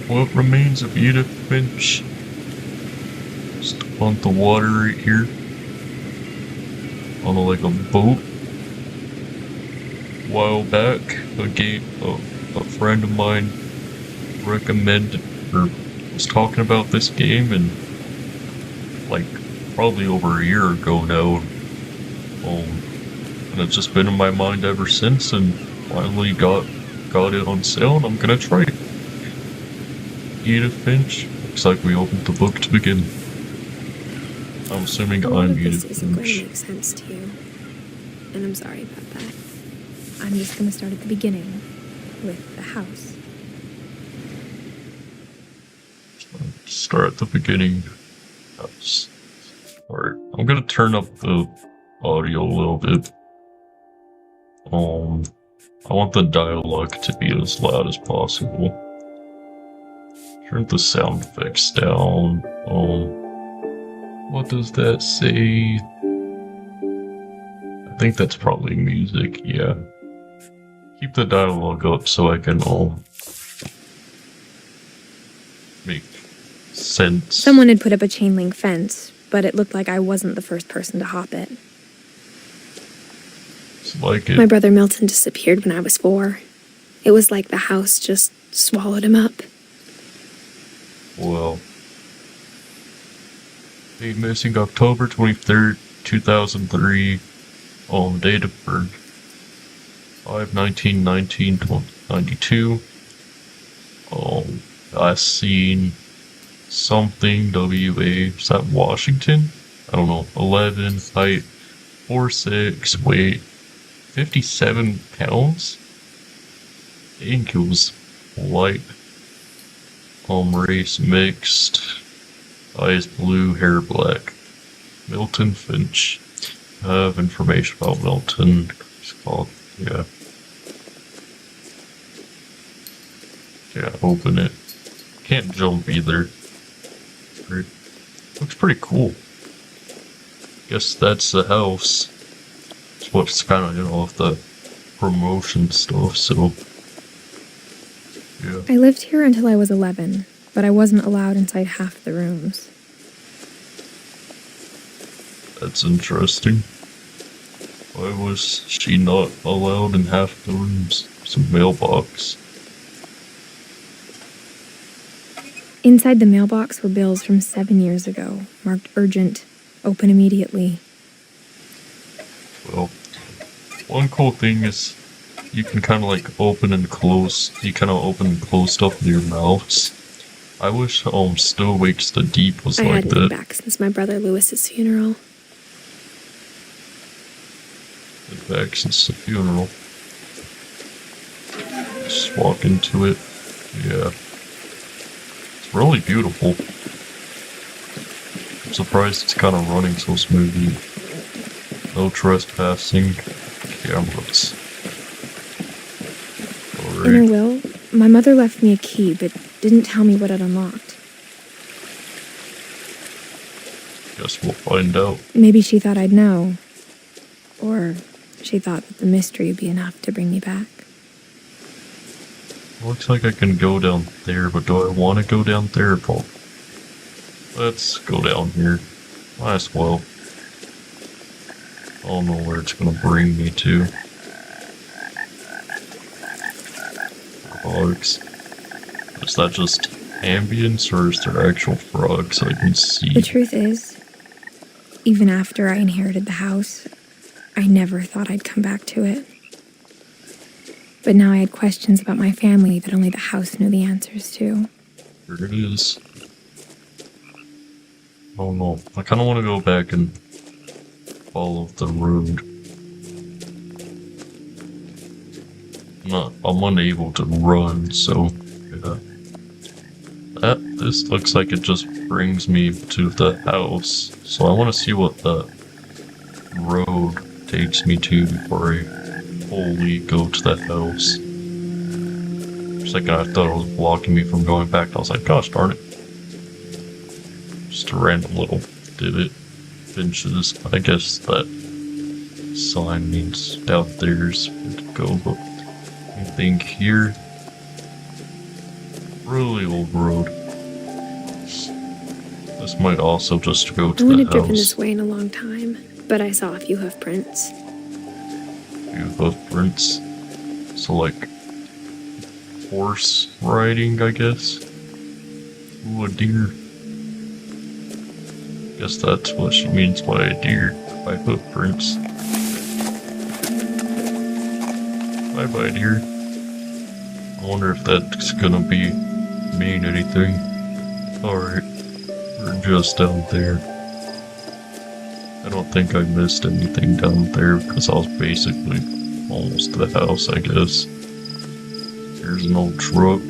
What remains of Edith Finch? Just on the water right here. On like a boat. A while back, a friend of mine recommended or was talking about this game, and like probably over a year ago now. And it's just been in my mind ever since, and finally got it on sale, and I'm gonna try it. Edith Finch. Looks like we opened the book to begin. I'm assuming I'm Edith Finch. Isn't going to make sense to you, and I'm sorry about that. I'm just going to start at the beginning with the house. Start at the beginning. House. Alright, I'm gonna turn up the audio a little bit. I want the dialogue to be as loud as possible. Turn the sound effects down. What does that say? I think that's probably music, yeah. Keep the dialogue up so I can make sense. Someone had put up a chain link fence, but it looked like I wasn't the first person to hop it. It's like it. My brother Milton disappeared when I was 4. It was like the house just swallowed him up. Well, he missing October 23rd, 2003, date of birth, 5/19/1992, last seen something, WA, is that Washington? I don't know, 11, height, 4'6", weight, 57 pounds? I think it was light. Race mixed, eyes blue, hair black. Milton Finch. I have information about Milton. It's called, yeah. Yeah, open it. Can't jump either. Looks pretty cool. Guess that's the house. It's what's kind of, off the promotion stuff, so. Yeah. I lived here until I was 11, but I wasn't allowed inside half the rooms. That's interesting. Why was she not allowed in half the rooms? Some mailbox. Inside the mailbox were bills from 7 years ago, marked urgent, open immediately. Well, one cool thing is you can kind of like open and close. You kind of open and close stuff with your mouths. I wish Still Wakes the Deep was like that. I hadn't been back since my brother Lewis's funeral. Been back since the funeral. Just walk into it. Yeah. It's really beautiful. I'm surprised it's kind of running so smoothly. No trespassing. Cameras. In her will, my mother left me a key, but didn't tell me what it unlocked. Guess we'll find out. Maybe she thought I'd know. Or she thought that the mystery would be enough to bring me back. Looks like I can go down there, but do I want to go down there, Paul? Let's go down here. Might as well. I don't know where it's gonna bring me to. Frogs. Is that just ambience, or is there actual frogs I can see? The truth is, even after I inherited the house, I never thought I'd come back to it. But now I had questions about my family that only the house knew the answers to. Here it is. Oh no, I kind of want to go back and follow the road. I'm unable to run, so yeah. This looks like it just brings me to the house. So I want to see what the road takes me to before I fully go to the house. For a second I thought it was blocking me from going back. I was like, gosh darn it. Just a random little divot. Finches. I guess that sign means downstairs to go, but anything here? Really old road. This might also just go to I the wouldn't house. have driven this way in a long time, but I saw a few hoof prints. Few hoof prints. So like horse riding, I guess. Ooh, a deer. Guess that's what she means by a deer, by hoof prints. Bye bye, deer. I wonder if that's gonna mean anything. Alright, we're just down there. I don't think I missed anything down there because I was basically almost to the house, I guess. Here's an old truck.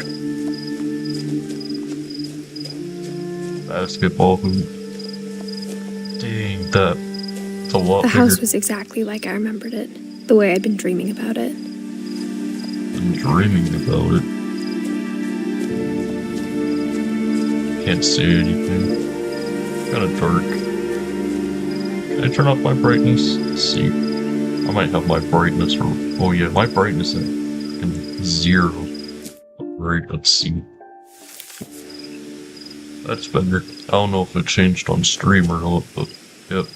Basketball hoop. Dang, that's a lot The bigger. house was exactly like I remembered it, the way I'd been dreaming about it. Been dreaming about it. Can't see anything. Kinda dark. Can I turn off my brightness? Let's see. I might have my brightness, oh yeah, my brightness at 0. Alright, let's see. That's better. I don't know if it changed on stream or not, but yep.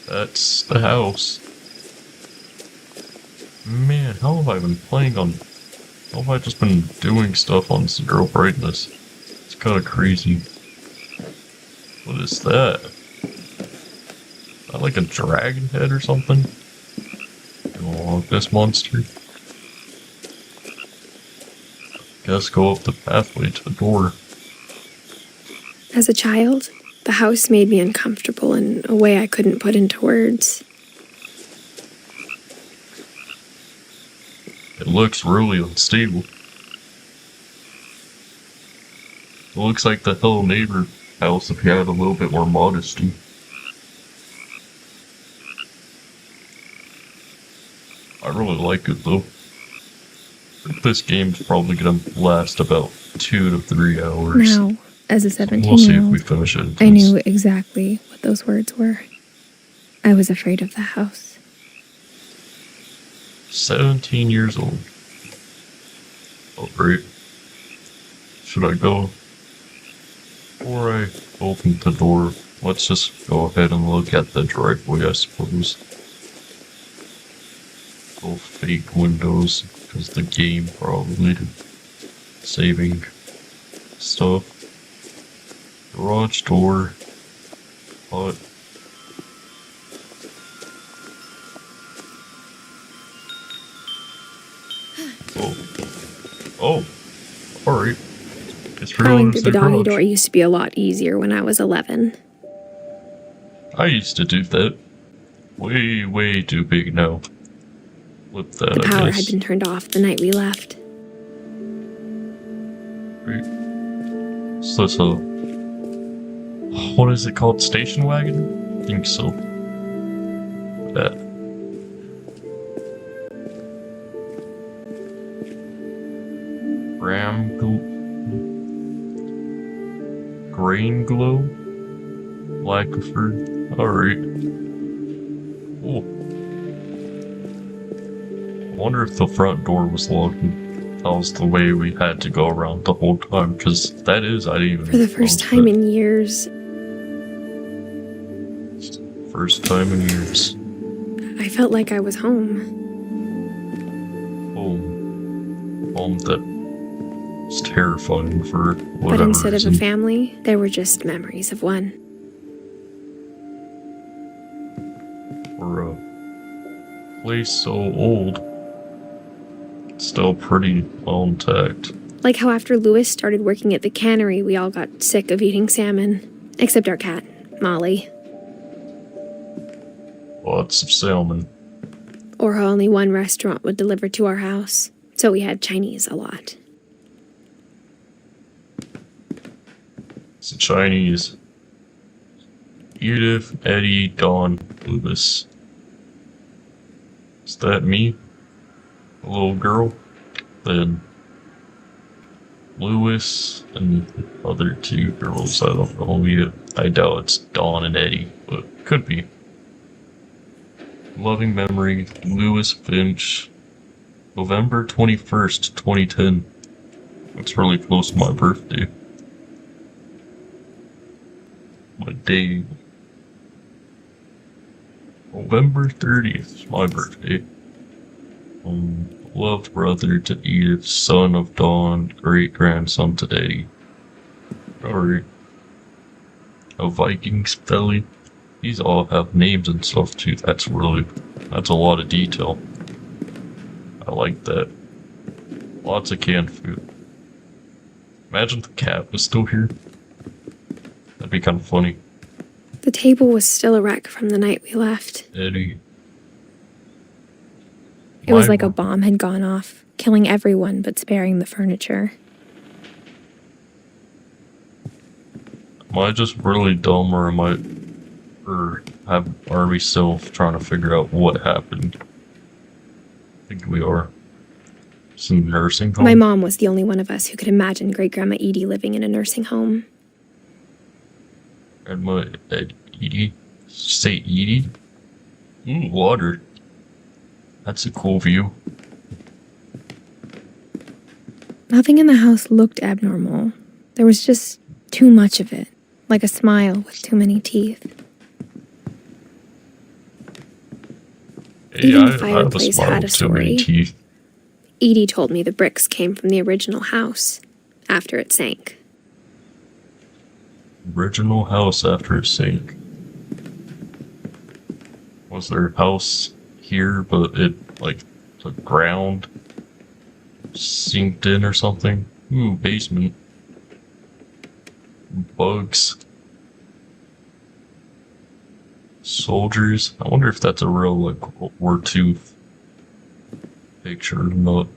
That's the house. Man, how have I been playing on... How have I just been doing stuff on 0 brightness? It's kinda crazy. What is that? Is that like a dragon head or something? Oh, this monster. Guess go up the pathway to the door. As a child, the house made me uncomfortable in a way I couldn't put into words. It looks really unstable. It looks like the Hello Neighbor house if you had a little bit more modesty. I really like it though. This game's probably gonna last about 2 to 3 hours. Now, as a 17-year-old, We'll see if we finish it. I knew exactly what those words were. I was afraid of the house. 17 years old. Oh, great. Should I go? Before I open the door, let's just go ahead and look at the driveway, I suppose. Oh, fake windows, because the game probably saving stuff. Garage door. But oh, alright. It's Crawling through the doggy garage. door used to be a lot easier when I was 11. I used to do that. Way too big now. Flip that, The power I guess. had been turned off the night we left. Great. So it's a... What is it called? Station wagon? I think so. That. Brown Grain glow? Blackford. Alright. Cool. I wonder if the front door was locked and that was the way we had to go around the whole time, because that is, I didn't even For the first time in years, First time in years. I felt like I was home. Home that was terrifying for whatever But instead reason. of a family, there were just memories of one. For a place so old, it's still pretty well intact. Like how after Lewis started working at the cannery, we all got sick of eating salmon. Except our cat, Molly. Lots of salmon. Or how only one restaurant would deliver to our house, so we had Chinese a lot. It's a Chinese. Edith, Eddie, Dawn, Lewis. Is that me? A little girl? Then Lewis and the other two girls, I don't know yet. I doubt it's Dawn and Eddie, but could be. Loving memory, Lewis Finch, November 21st, 2010. That's really close to my birthday. My day. November 30th is my birthday. Loved brother to Edith, son of Dawn, great grandson to Eddie. Alright. A Vikings belly. These all have names and stuff too. That's a lot of detail. I like that. Lots of canned food. Imagine the cat was still here. That'd be kind of funny. The table was still a wreck from the night we left. Eddie. It was like a bomb had gone off, killing everyone but sparing the furniture. Am I just really dumb, or are we still trying to figure out what happened? I think we are. It's a nursing home. My mom was the only one of us who could imagine Great-Grandma Edie living in a nursing home. Grandma Edie? Say Edie? Water. That's a cool view. Nothing in the house looked abnormal. There was just too much of it, like a smile with too many teeth. Even the fireplace had a story. Edie told me the bricks came from the original house, after it sank. Original house after it sank. Was there a house here, but the ground sinked in or something? Basement. Bugs. Soldiers. I wonder if that's a real, World War II picture or not.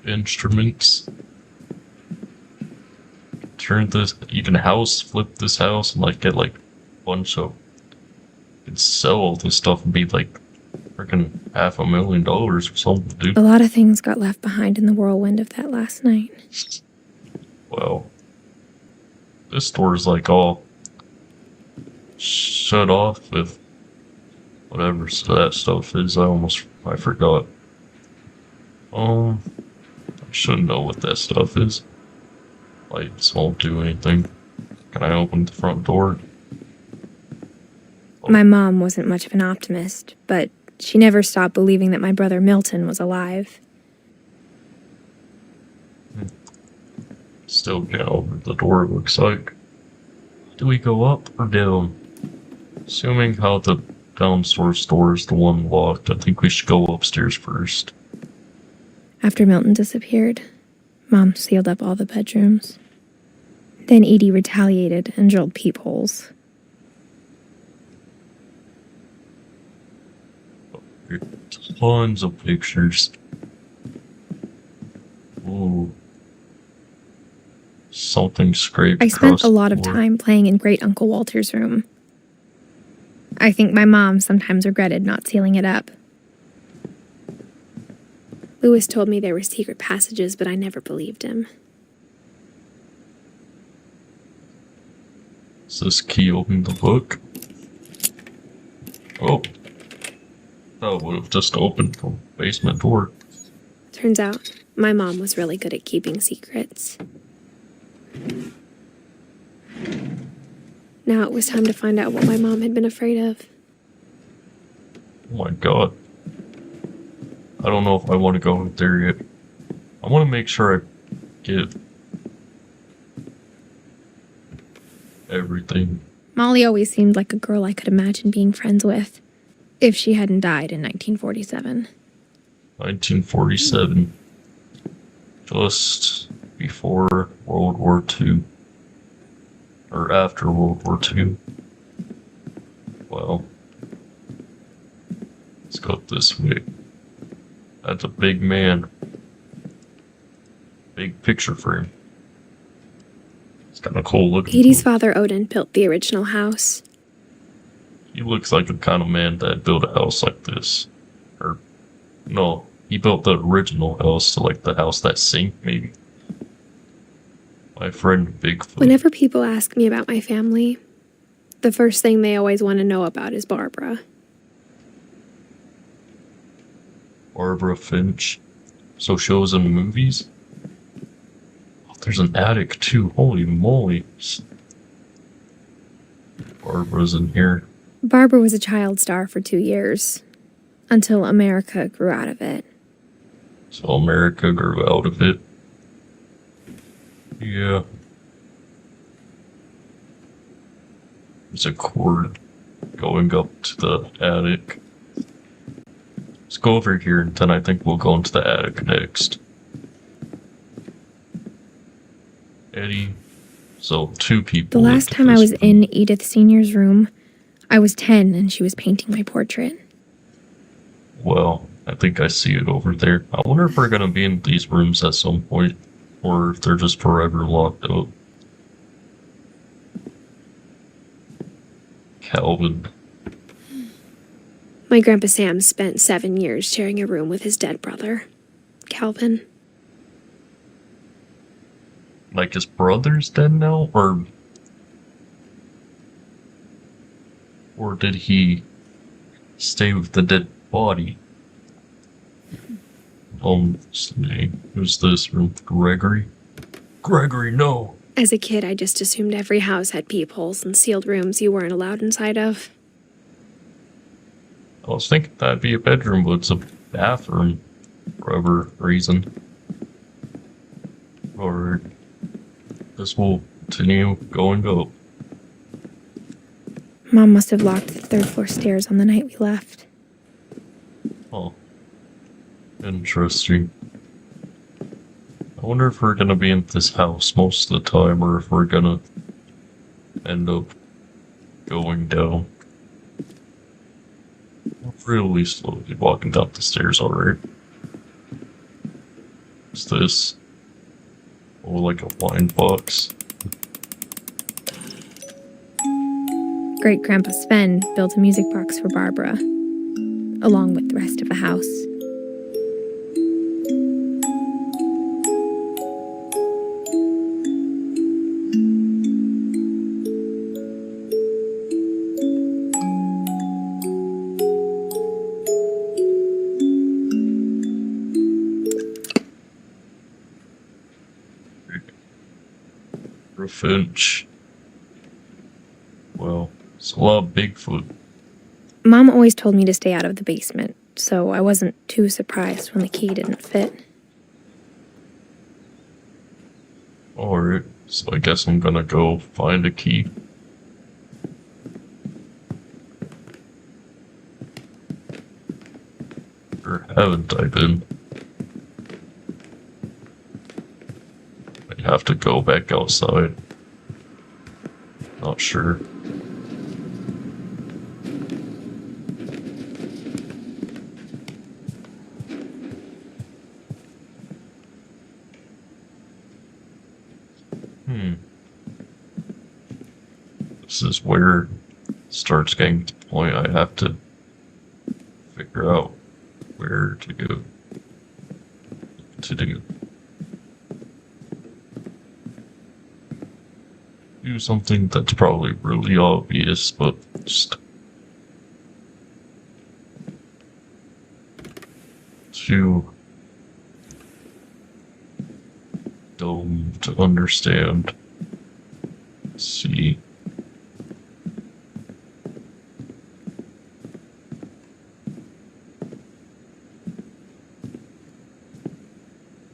Instruments. You can flip this house and get a bunch of, you could sell all this stuff and be freaking $500,000 or something, dude. A lot of things got left behind in the whirlwind of that last night. Well, this store's all shut off with whatever that stuff is. I forgot. I should know what that stuff is. Lights won't do anything. Can I open the front door? My mom wasn't much of an optimist, but she never stopped believing that my brother Milton was alive. Still can't open the door, it looks like. Do we go up or down? Assuming how the downstairs door is the one locked, I think we should go upstairs first. After Milton disappeared, Mom sealed up all the bedrooms. Then Edie retaliated and drilled peepholes. Tons of pictures. Ooh. Something scraped I across spent a lot the of floor. time playing in Great Uncle Walter's room. I think my mom sometimes regretted not sealing it up. Lewis told me there were secret passages, but I never believed him. Does this key open the book? Oh. That would have just opened the basement door. Turns out, my mom was really good at keeping secrets. Now it was time to find out what my mom had been afraid of. Oh my god. I don't know if I want to go in there yet. I want to make sure I get everything. Molly always seemed like a girl I could imagine being friends with, if she hadn't died in 1947. 1947. Just before World War II. Or after World War II. Well, let's go this way. That's a big man. Big picture frame. It's kind of cool looking. Edie's father, Odin, built the original house. He looks like the kind of man that built a house like this. Or, no, he built the original house, like the house that sank, maybe. My friend Bigfoot. Whenever people ask me about my family, the first thing they always want to know about is Barbara. Barbara Finch. So she was in movies? Oh, there's an attic too. Holy moly. Barbara's in here. Barbara was a child star for 2 years, until America grew out of it. So America grew out of it. Yeah. There's a cord going up to the attic. Let's go over here and then I think we'll go into the attic next. Eddie. So 2 people. The last time I was in Edith Sr.'s room, I was 10 and she was painting my portrait. Well, I think I see it over there. I wonder if we're gonna be in these rooms at some point, or if they're just forever locked up. Calvin. My Grandpa Sam spent 7 years sharing a room with his dead brother, Calvin. Like his brother's dead now, or did he stay with the dead body? What's the name? Who's this room? Gregory? Gregory, no! As a kid, I just assumed every house had peepholes and sealed rooms you weren't allowed inside of. I was thinking that'd be a bedroom, but it's a bathroom for whatever reason. Or this will continue going up. Mom must have locked the 3rd floor stairs on the night we left. Oh. Interesting. I wonder if we're gonna be in this house most of the time, or if we're gonna end up going down. Really slowly walking down the stairs, alright. What's this? Oh, like a wine box. Great Grandpa Sven built a music box for Barbara, along with the rest of the house. Finch. Well, it's a lot of Bigfoot. Mom always told me to stay out of the basement, so I wasn't too surprised when the key didn't fit. Alright, so I guess I'm gonna go find a key. Or haven't I been? I have to go back outside. Not sure. This is where it starts getting to the point I have to figure out where to go. to do. Do something that's probably really obvious, but just too dumb to understand. Let's see.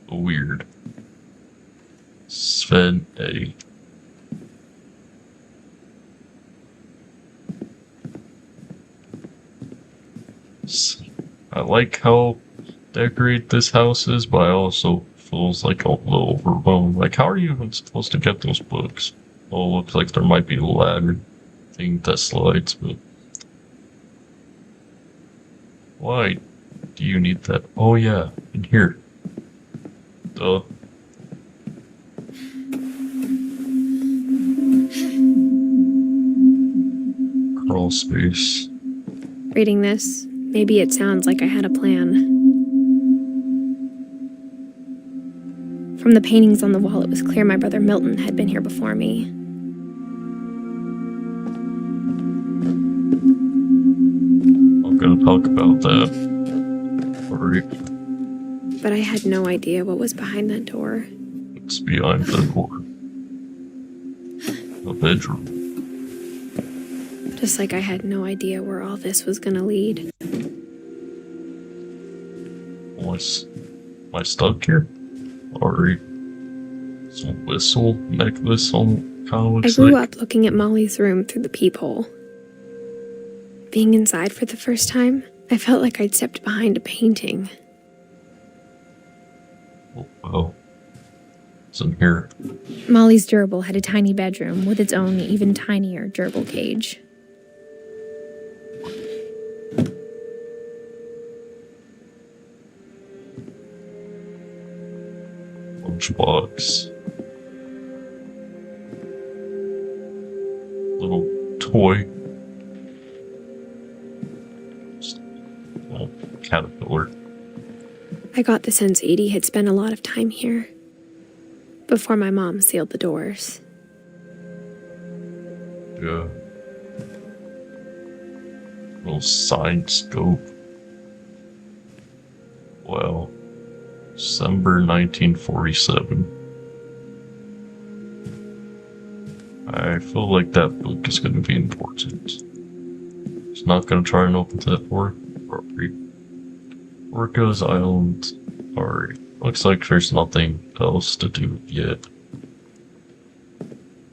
Weird. Sven A. I like how decorate this house is, but I also feels like a little overwhelmed. Like, how are you even supposed to get those books? Oh, looks like there might be a ladder thing that slides, but why do you need that? Oh yeah, in here. Duh. Crawl space. Reading this, maybe it sounds like I had a plan. From the paintings on the wall, it was clear my brother Milton had been here before me. I'm gonna talk about that. Alright. But I had no idea what was behind that door. It's behind the door. A bedroom. Just like I had no idea where all this was gonna lead. Am I stuck here? Alright. Some whistle necklace on kind of looks I grew like. up looking at Molly's room through the peephole. Being inside for the first time, I felt like I'd stepped behind a painting. Oh, wow. What's in here? Molly's gerbil had a tiny bedroom with its own even tinier gerbil cage. Lunchbox. Little toy. Caterpillar. I got the sense Edie had spent a lot of time here, before my mom sealed the doors. Yeah. Little sign scope. Wow. December 1947. I feel like that book is going to be important. It's not going to try and open that door. Orca's Island. Alright. Looks like there's nothing else to do yet.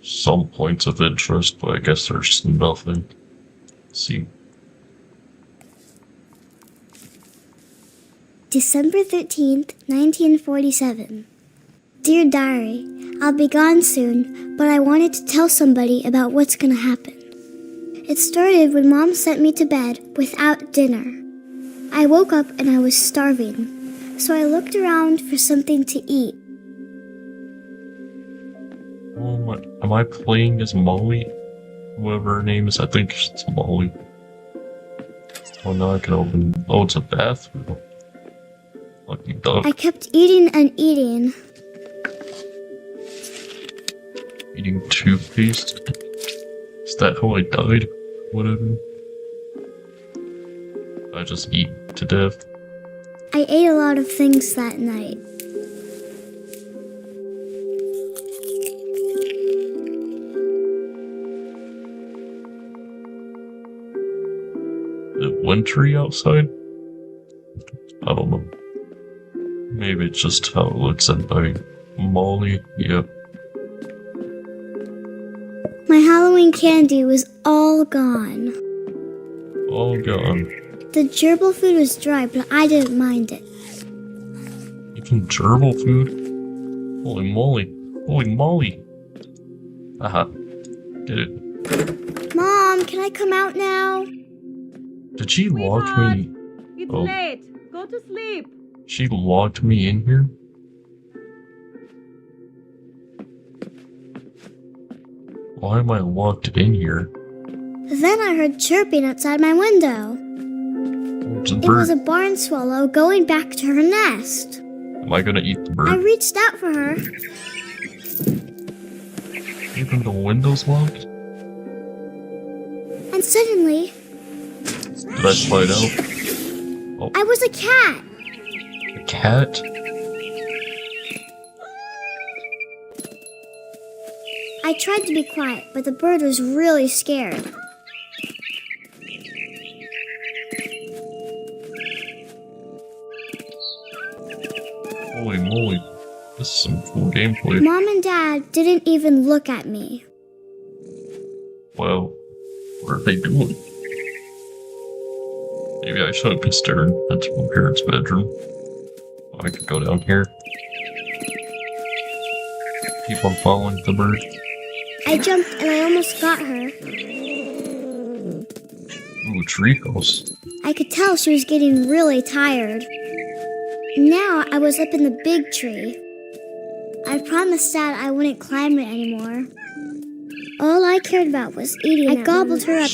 Some points of interest, but I guess there's nothing. Let's see. December 13th, 1947. Dear Diary, I'll be gone soon, but I wanted to tell somebody about what's gonna happen. It started when Mom sent me to bed without dinner. I woke up and I was starving, so I looked around for something to eat. Oh my, am I playing as Molly? Whoever her name is, I think it's Molly. Oh, now I can open. Oh, it's a bathroom. Lucky duck. I kept eating and eating. Eating toothpaste? Is that how I died? Whatever. I just eat to death. I ate a lot of things that night. Is it wintry outside? I don't know. Maybe it's just how it looks at night. Molly, yep. My Halloween candy was all gone. All gone. The gerbil food was dry, but I didn't mind it. Even gerbil food? Holy moly. Holy moly. Aha. Did it. Mom, can I come out now? Did she lock me? It's Oh. late. Go to sleep. She locked me in here? Why am I locked in here? Then I heard chirping outside my window. It's a It was bird. a barn swallow going back to her nest. Am I gonna eat the I bird? reached out for her. Even the window's locked? And suddenly, Did I slide out? Oh, I was a cat. a cat? I tried to be quiet, but the bird was really scared. Holy moly. This is some cool gameplay. Mom and Dad didn't even look at me. Wow. What are they doing? Maybe I shouldn't be staring into my parents' bedroom. I could go down here. Keep on following the bird. I jumped and I almost got her. Ooh, treehouse. I could tell she was getting really tired. Now I was up in the big tree. I promised Dad I wouldn't climb it anymore. All I cared about was eating. I gobbled her up.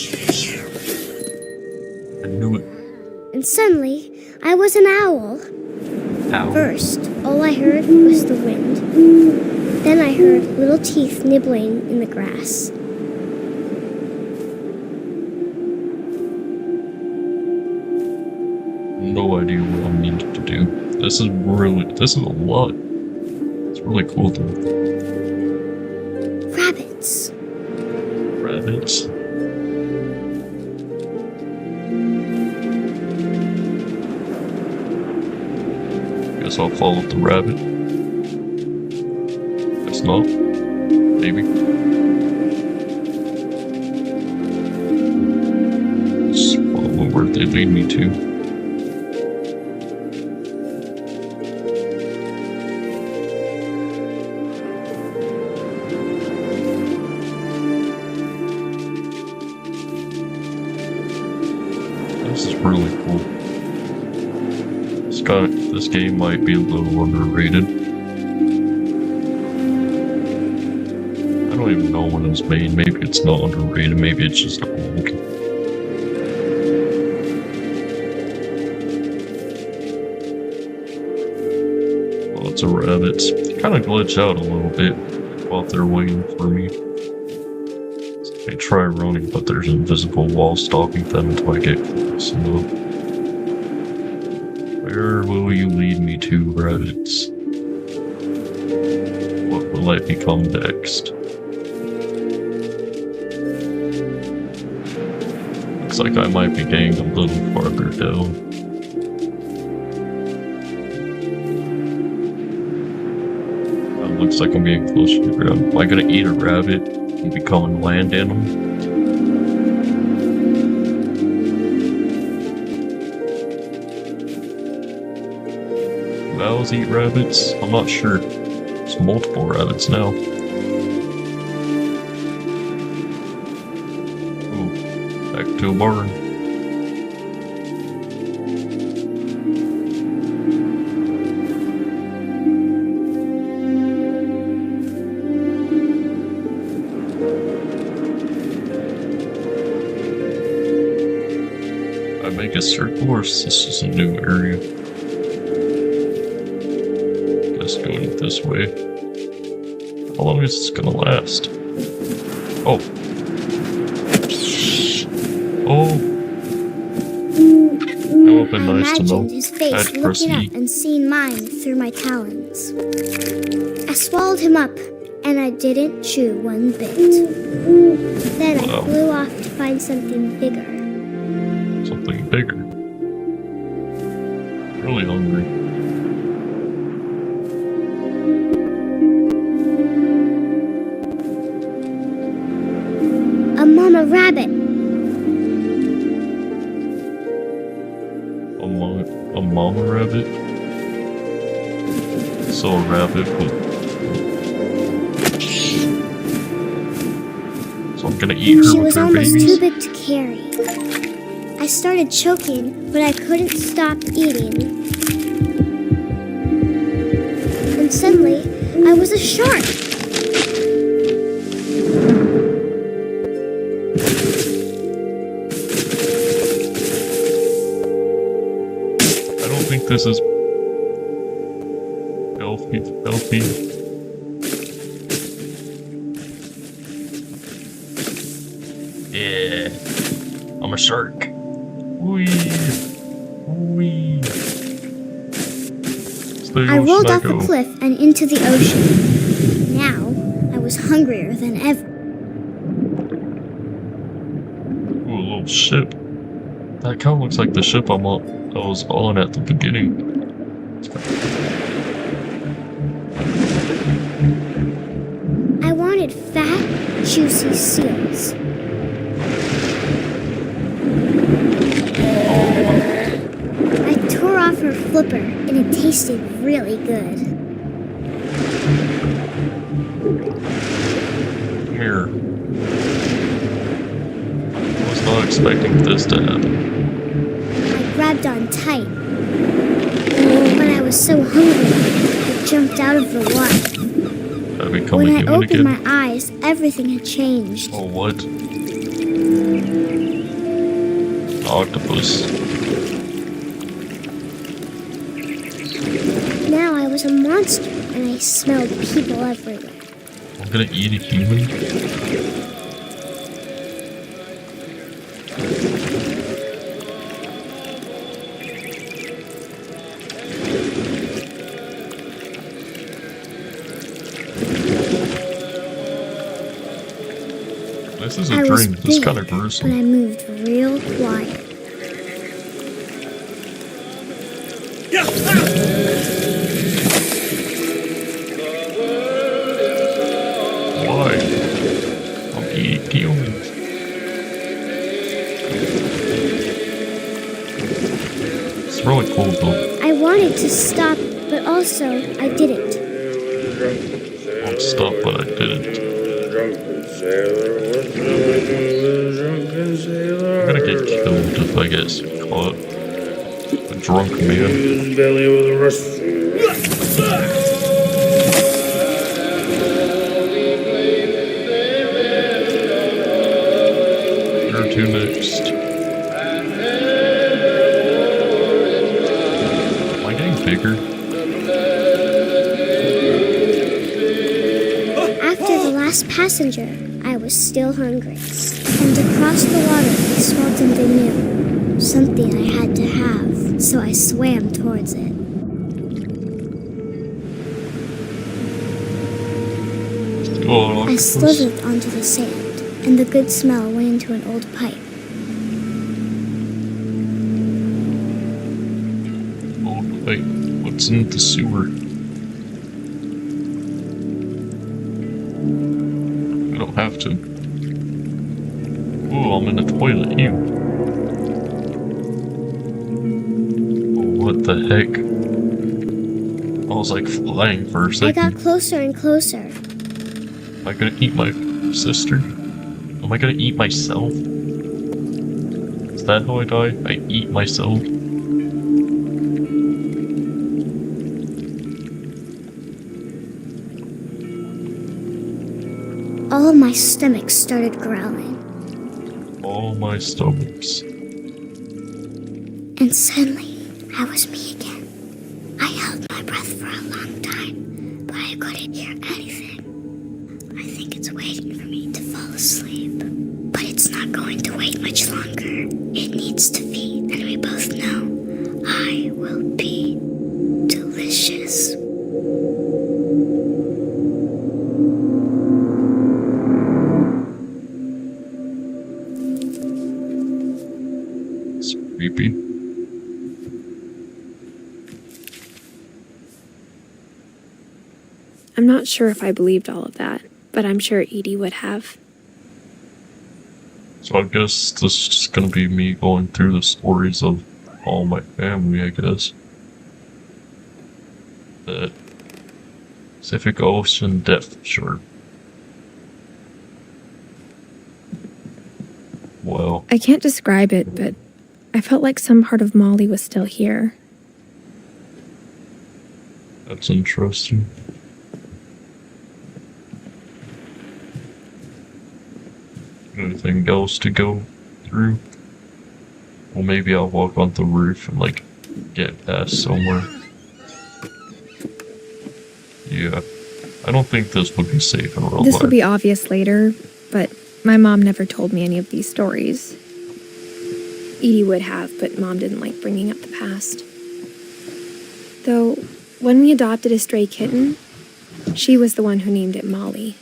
I knew it. And suddenly, I was an owl. Ow. First, all I heard was the wind. Then I heard little teeth nibbling in the grass. No idea what I'm meant to do. This is a lot. It's really cool though. Rabbits. Rabbits. Guess I'll follow the rabbit. Guess not. Maybe. Just follow where they lead me to. This is really cool. This game might be a little underrated. I don't even know when it was made. Maybe it's not underrated. Maybe it's just old. Lots of rabbits. They kind of glitch out a little bit while they're waiting for me. They try running, but there's an invisible wall stalking them until I get close enough. Where will you lead me to, rabbits? What will I become next? Looks like I might be getting a little farther down. Looks like I'm getting closer to the ground. Am I gonna eat a rabbit and become a land animal? Do owls eat rabbits? I'm not sure. There's multiple rabbits now. Ooh, back to a barn. I make a circle, or is this is a new area? Guess going this way. How long is this gonna last? Oh. Oh. That would have been nice to know. imagined his face I'd press looking E. up and seeing mine through my talons. I swallowed him up, and I didn't chew one bit. Then I Wow. flew off to find something bigger. Something bigger. Really hungry. A mama rabbit. A mama rabbit? So a rabbit with... So I'm gonna eat her She with was her almost babies? too big to carry. I started choking, but I couldn't stop eating. And suddenly, I was a shark. I don't think this is... creepy. Yeah, I'm a shark. Wee, wee. I rolled off a cliff and into the ocean. Now, I was hungrier than ever. Ooh, a little ship. That kind of looks like the ship I was on at the beginning. I wanted fat, juicy seals. I tore off her flipper and it tasted really good. Come here. I was not expecting this to happen. I grabbed on tight. But I was so hungry, I jumped out of the water. I become When a I human opened again? my eyes, everything had changed. Oh, what? Octopus. Now I was a monster, and I smelled people everywhere. I'm gonna eat a human? This is a I was dream. This is big, kind of but gruesome. I moved real quiet. Why? I'm eating humans. It's really cool though. I wanted to stop, but also I didn't. I'll stop, but I didn't. I'm gonna get killed if I get caught. A drunk man. You're two next. Am I getting bigger? After the last passenger, I was still hungry. And across the water, I smelled something new. Something I had to have, so I swam towards it. Oh, I slithered onto the sand, and the good smell went into an old pipe. oh wait, what's in the sewer? I don't have to. Ooh, I'm in the toilet. Ew. Oh, what the heck? I was like flying for a I second. got closer and closer. Am I gonna eat my sister? Am I gonna eat myself? Is that how I die? I eat myself? All of my stomach started growling. All my stomachs. And suddenly, I was me again. I held my breath for a long time, but I couldn't hear anything. I think it's waiting for me to fall asleep. But it's not going to wait much longer. It needs to feed, and we both know I will be delicious. It's creepy. I'm not sure if I believed all of that, but I'm sure Edie would have. So I guess this is just gonna be me going through the stories of all my family, I guess. The Pacific Ocean Depth Shore. Well, I can't describe it, but I felt like some part of Molly was still here. that's interesting. Anything else to go through? Well, maybe I'll walk on the roof and, like, get past somewhere. Yeah. I don't think this would be safe in real This life. will be obvious later, but my mom never told me any of these stories. Edie would have, but Mom didn't like bringing up the past. Though, when we adopted a stray kitten, she was the one who named it Molly.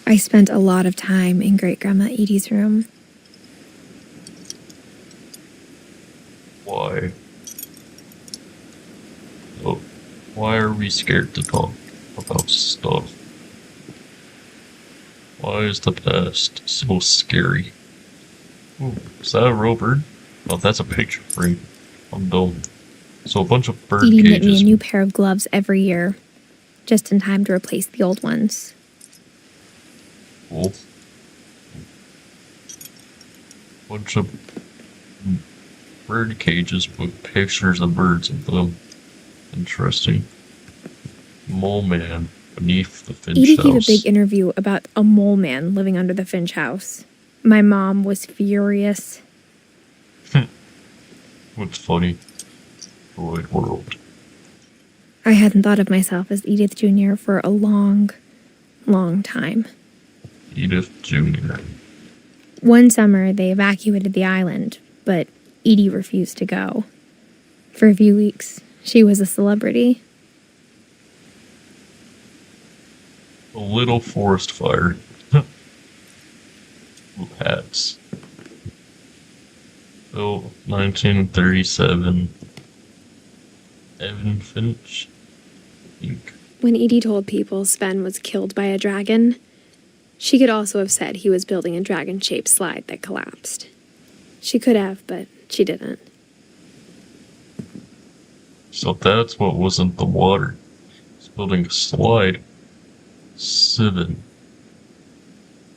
I spent a lot of time in Great-Grandma Edie's room. Why? Oh, why are we scared to talk about stuff? Why is the past so scary? Ooh, is that a real bird? Oh, that's a picture frame. I'm dumb. So a bunch of bird Edie knit me cages. a new pair of gloves every year, just in time to replace the old ones. Cool. Bunch of bird cages with pictures of birds in them. Interesting. Mole man beneath the Finch Edie house. gave a big interview about a mole man living under the Finch house. My mom was furious. What's funny? Wide world. I hadn't thought of myself as Edith Jr. for a long, long time. Edith Jr. One summer, they evacuated the island, but Edie refused to go. For a few weeks, she was a celebrity. A little forest fire. Who hats? So, 1937. Evan Finch. I think. When Edie told people Sven was killed by a dragon, she could also have said he was building a dragon-shaped slide that collapsed. She could have, but she didn't. So that's what wasn't the water. It's building a slide. 7.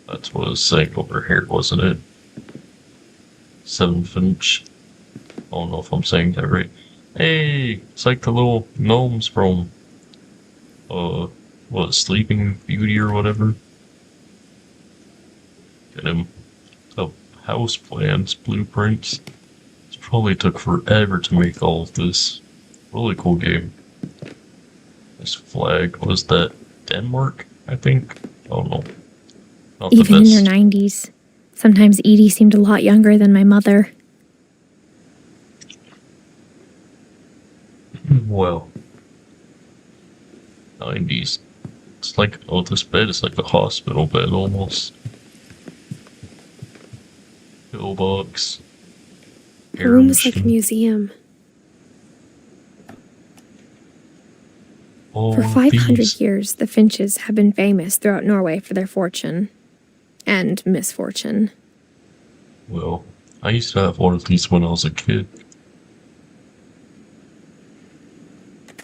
That's what it was saying over here, wasn't it? 7 Finch. I don't know if I'm saying that right. Hey, it's like the little gnomes from, Sleeping Beauty or whatever. Get him. Oh, house plans, blueprints. It probably took forever to make all of this. Really cool game. This flag, was that Denmark, I think? I don't know. Not Even the in best. her 90s, sometimes Edie seemed a lot younger than my mother. Well, 90s. It's like, oh, this bed is like a hospital bed almost. Pillbox. Her room was like a museum. For 500 years, the Finches have been famous throughout Norway for their fortune. And misfortune. Well, I used to have one of these when I was a kid.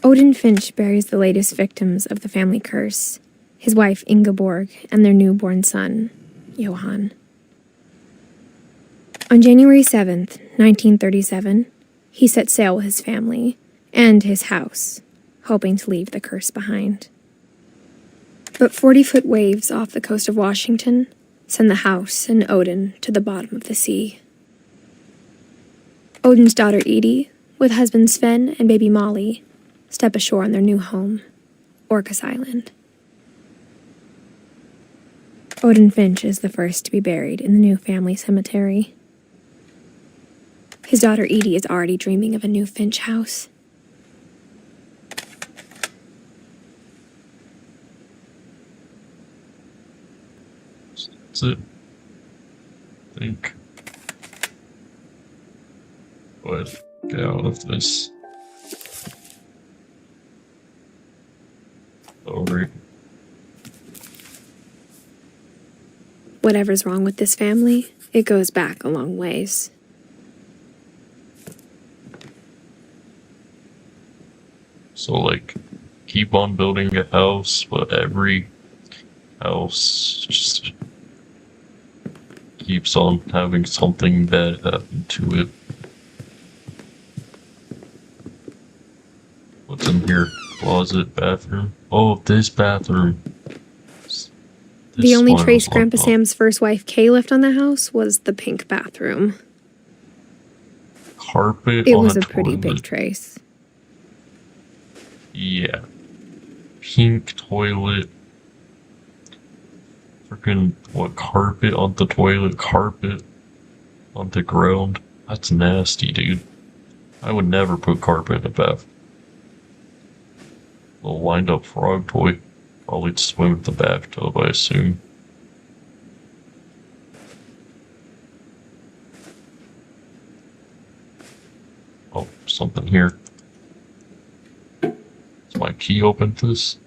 Odin Finch buries the latest victims of the family curse, his wife Ingeborg and their newborn son, Johan. On January 7th, 1937, he set sail with his family and his house, hoping to leave the curse behind. But 40-foot waves off the coast of Washington send the house and Odin to the bottom of the sea. Odin's daughter Edie, with husband Sven and baby Molly, step ashore on their new home, Orcas Island. Odin Finch is the first to be buried in the new family cemetery. His daughter Edie is already dreaming of a new Finch house. That's it. I think. But get out of this. Alright. Whatever's wrong with this family, it goes back a long ways. So, like, keep on building a house, but every house just keeps on having something bad happen to it. What's in here? Closet, bathroom. Oh, this bathroom. The only one trace was Grandpa locked up. Sam's first wife Kay left on the house was the pink bathroom. Carpet It on was a a pretty toilet. big trace. Yeah. pink toilet. Freaking, what, carpet on the toilet, carpet on the ground. That's nasty, dude. I would never put carpet in a bath. Little wind up frog toy. Probably to swim in the bathtub, I assume. Oh, something here. Is my key open to this?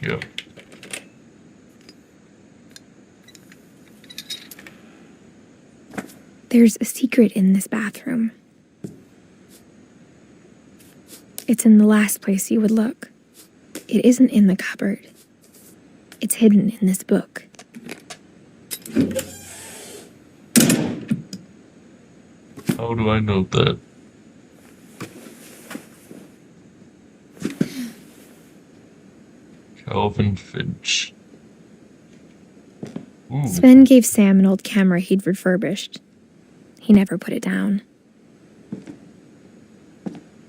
Yeah. There's a secret in this bathroom. It's in the last place you would look. It isn't in the cupboard. It's hidden in this book. How do I know that? Calvin Finch. Ooh. Sven gave Sam an old camera he'd refurbished. He never put it down.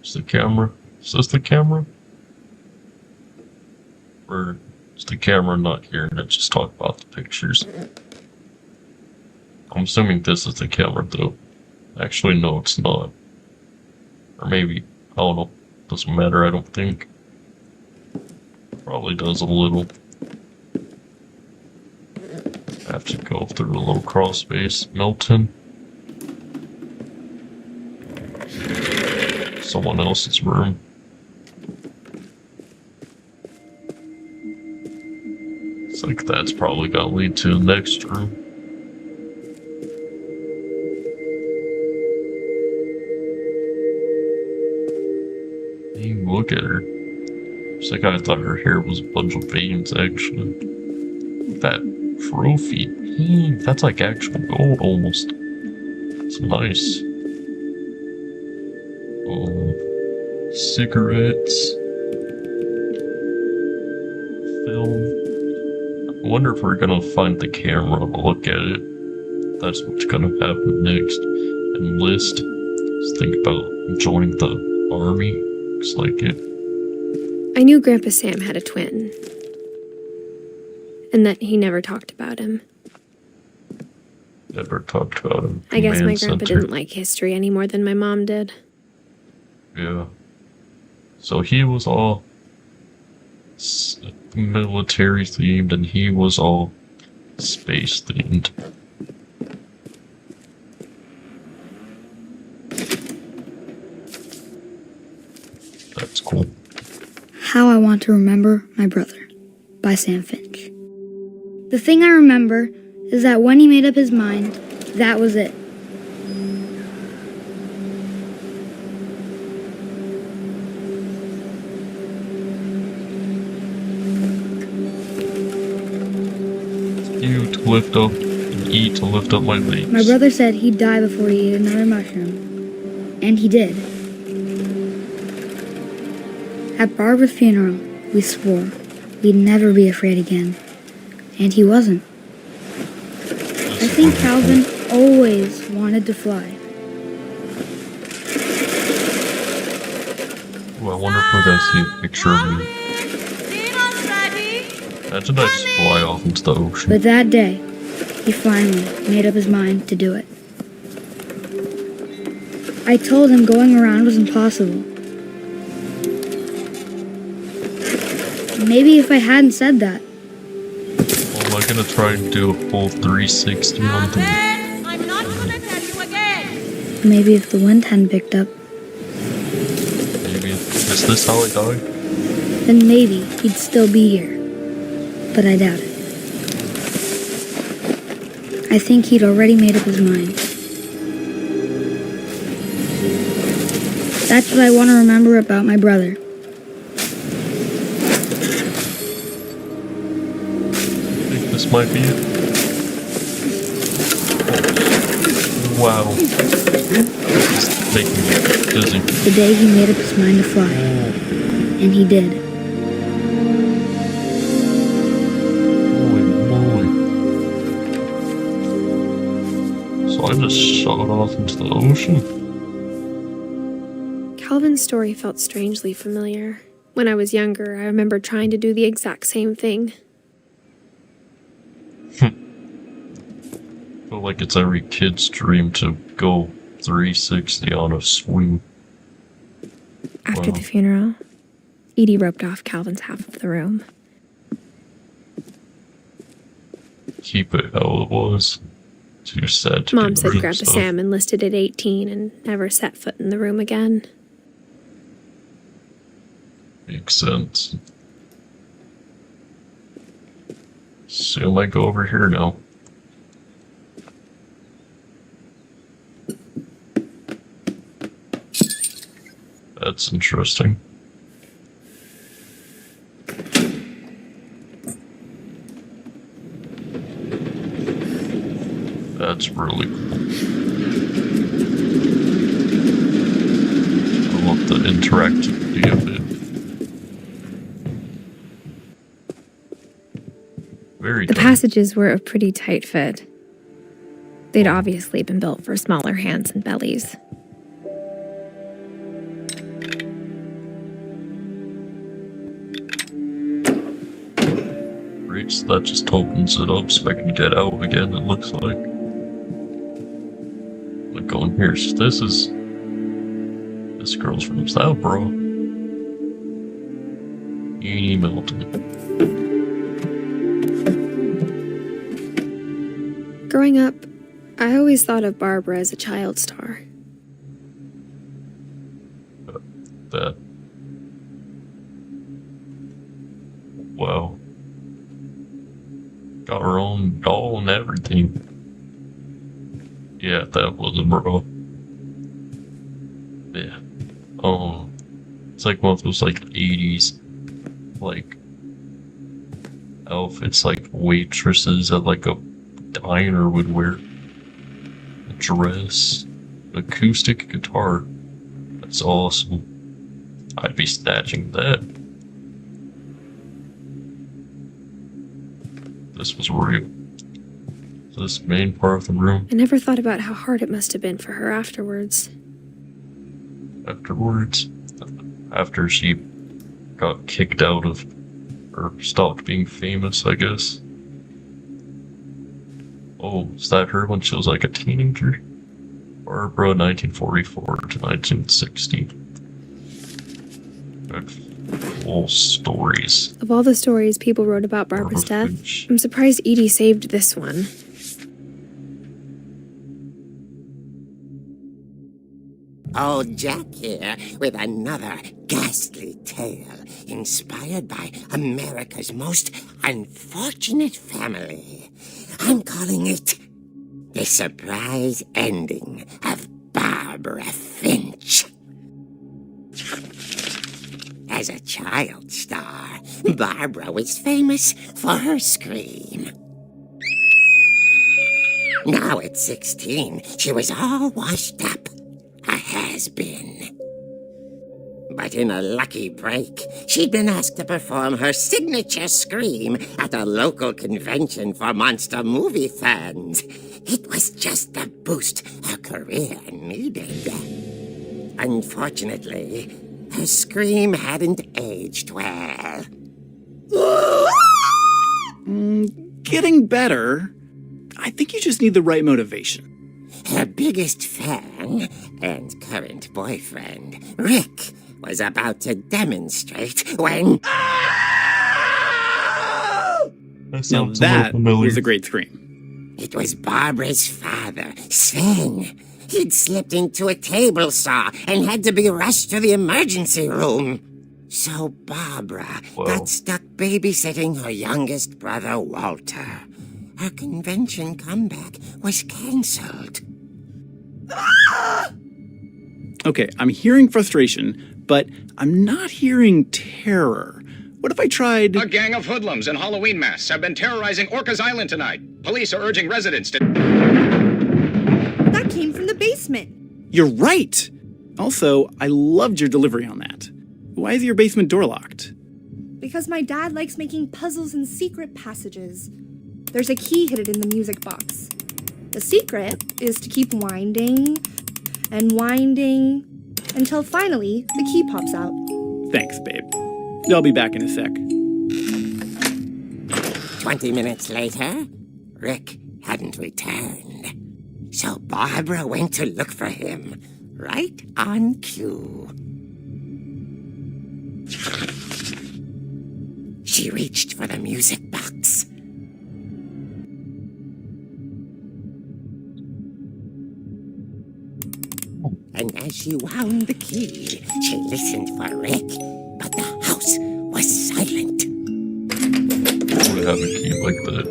Is the camera? Is this the camera? Or is the camera not here and it just talk about the pictures? I'm assuming this is the camera though. Actually, no, it's not. Or maybe, I don't know. Doesn't matter, I don't think. Probably does a little. I have to go through a little crawl space. Milton. Someone else's room. It's like that's probably gonna lead to the next room. Hey, look at her. It's like I thought her hair was a bunch of veins, actually. That trophy. That's like actual gold almost. It's nice. Oh, cigarettes. Film. I wonder if we're gonna find the camera and look at it. That's what's gonna happen next. Enlist. Just think about joining the army. Looks like it. I knew Grandpa Sam had a twin, and that he never talked about him. Never talked about him. I guess my Command grandpa center. didn't like history any more than my mom did. Yeah. So he was all military themed and he was all space themed. That's cool. How I Want to Remember My Brother by Sam Finch. The thing I remember is that when he made up his mind, that was it. U to lift up and E to lift up my legs. My brother said he'd die before he ate another mushroom. And he did. At Barbara's funeral, we swore we'd never be afraid again. And he wasn't. I think Calvin always wanted to fly. Ooh, I wonder if we're gonna see a picture of me. Imagine I just fly off into the ocean. But that day, he finally made up his mind to do it. I told him going around was impossible. Maybe if I hadn't said that, Well, I'm gonna try and do a full 360 on the... I'm not gonna tell you again. maybe if the wind hadn't picked up, Maybe. Is this how I die? then maybe he'd still be here. But I doubt it. I think he'd already made up his mind. That's what I want to remember about my brother. I think this might be it. Wow. It's making me dizzy. The day he made up his mind to fly. And he did. Holy moly. So I just shot off into the ocean. Calvin story felt strangely familiar. When I was younger, I remember trying to do the exact same thing. Feel like it's every kid's dream to go 360 on a swing. After Wow. the funeral, Edie roped off Calvin's half of the room. Keep it how it was. Too sad to Mom get said rid of Grandpa stuff. Sam enlisted at 18 and never set foot in the room again. Makes sense. So I might go over here now. That's interesting. That's really cool. I love the interactivity of it. Very The tight. passages were a pretty tight fit. They'd obviously been built for smaller hands and bellies. Great, so that just opens it up so I can get out again, it looks like. Like going here, so this girl's from South, bro. Eeny Milton. Growing up, I always thought of Barbara as a child star. That. Wow. Got her own doll and everything. Yeah, that was a bro. Yeah. Oh. It's like one of those like 80s like outfits like waitresses at like a diner would wear. A dress. An acoustic guitar. That's awesome. I'd be snatching that. This was real. This main part of the room. I never thought about how hard it must have been for her afterwards. After she got kicked out of, or stopped being famous, I guess. Oh, is that her when she was like a teenager? Barbara, 1944 to 1960. Full stories. Of all the stories people wrote about Barbara's death, Finch. I'm surprised Edie saved this one. Old Jack here with another ghastly tale inspired by America's most unfortunate family. I'm calling it The Surprise Ending of Barbara Finch. As a child star, Barbara was famous for her scream. Now at 16, she was all washed up. A has-been. But in a lucky break, she'd been asked to perform her signature scream at a local convention for monster movie fans. It was just the boost her career needed. Unfortunately, her scream hadn't aged well. Getting better. I think you just need the right motivation. Her biggest fan and current boyfriend, Rick, was about to demonstrate when... Now sounds that familiar. was a great scream. It was Barbara's father, Sven. He'd slipped into a table saw and had to be rushed to the emergency room. So Barbara Wow. got stuck babysitting her youngest brother, Walter. Her convention comeback was cancelled. Okay, I'm hearing frustration, but I'm not hearing terror. What if I tried... A gang of hoodlums in Halloween masks have been terrorizing Orcas Island tonight. Police are urging residents to... That came from the basement. You're right! Also, I loved your delivery on that. Why is your basement door locked? Because my dad likes making puzzles and secret passages. There's a key hidden in the music box. The secret is to keep winding and until finally the key pops out. Thanks, babe. I'll be back in a sec. 20 minutes later, Rick hadn't returned. So Barbara went to look for him, right on cue. She reached for the music box. And as she wound the key, she listened for Rick, but the house was silent. I would have a key like that.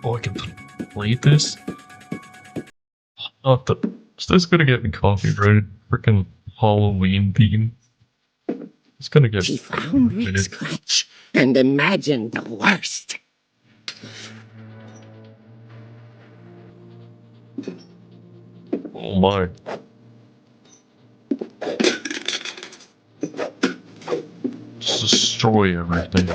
Oh, I can play this? Not the. Is this gonna get me copyrighted? Freaking Halloween theme. It's gonna get. She found Rick's crutch and imagined the worst. Oh my. Just destroy everything.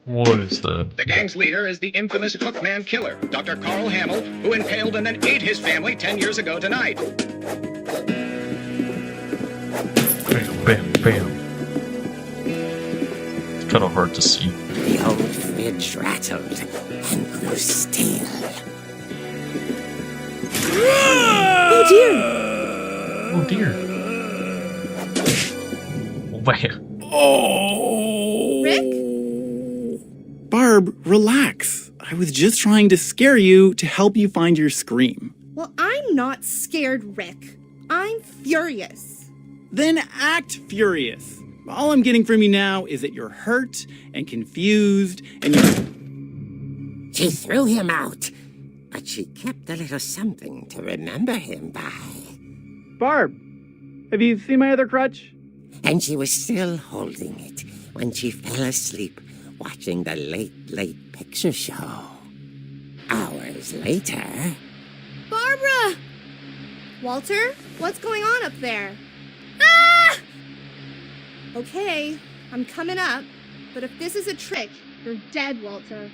What is that? The gang's leader is the infamous Hookman killer, Dr. Carl Hamill, who impaled and then ate his family 10 years ago tonight. Bam, bam, bam. It's kind of hard to see. The old fridge rattled and grew still. Oh dear! Oh dear. Oh man. Rick? Barb, relax. I was just trying to scare you to help you find your scream. Well, I'm not scared, Rick. I'm furious. Then act furious. All I'm getting from you now is that you're hurt and confused and you're... She threw him out, but she kept a little something to remember him by. Barb, have you seen my other crutch? And she was still holding it when she fell asleep watching the late picture show. Hours later... Barbara! Walter, what's going on up there? Ah! Okay, I'm coming up, but if this is a trick, you're dead, Walter.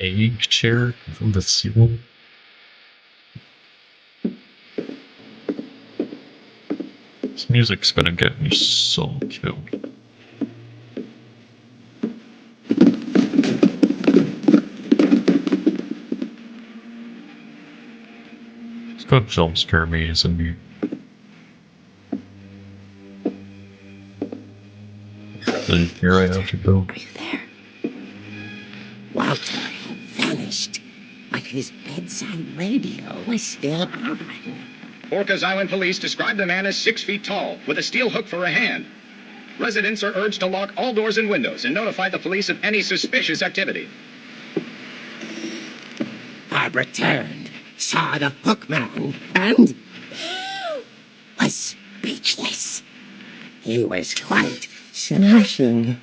Egg chair from the ceiling. This music's gonna get me so killed. It's gonna jump scare me, isn't it? Then here I have to go. Are you there? Walter had vanished, but his bedside radio was still on. Orcas Island police describe the man as 6 feet tall, with a steel hook for a hand. Residents are urged to lock all doors and windows and notify the police of any suspicious activity. Barbara turned, saw the hookman, and was speechless. He was quite smashing.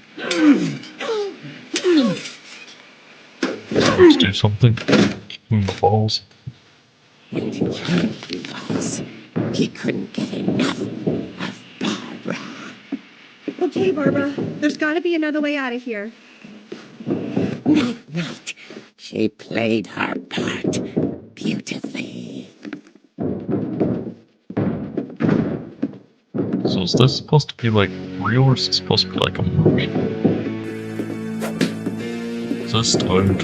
Let's do something. Kick the balls. And here he was. He couldn't get enough of Barbara. Okay, Barbara, there's gotta be another way out of here. That night, she played her part beautifully. So is this supposed to be like real or is it supposed to be like a movie? Is this timed?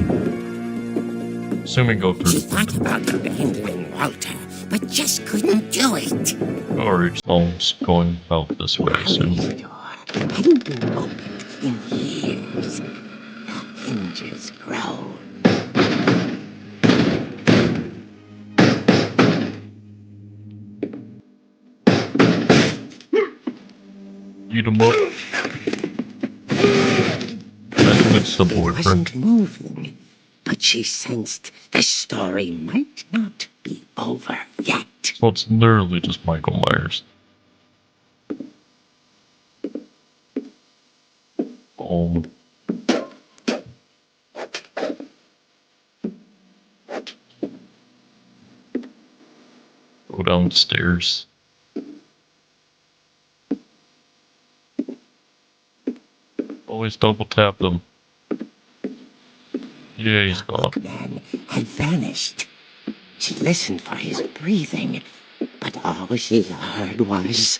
Assuming go She through. thought about abandoning Walter, but just couldn't do it. Alright, almost going out this way soon. The door hadn't been opened in years. The hinges groaned. Eat him up. I think it's the It boyfriend. wasn't moving, but she sensed the story might not be over yet. So it's literally just Michael Myers. go downstairs. Always double tap them. Yeah, he's gone. Man had vanished. She listened for his breathing, but all she heard was...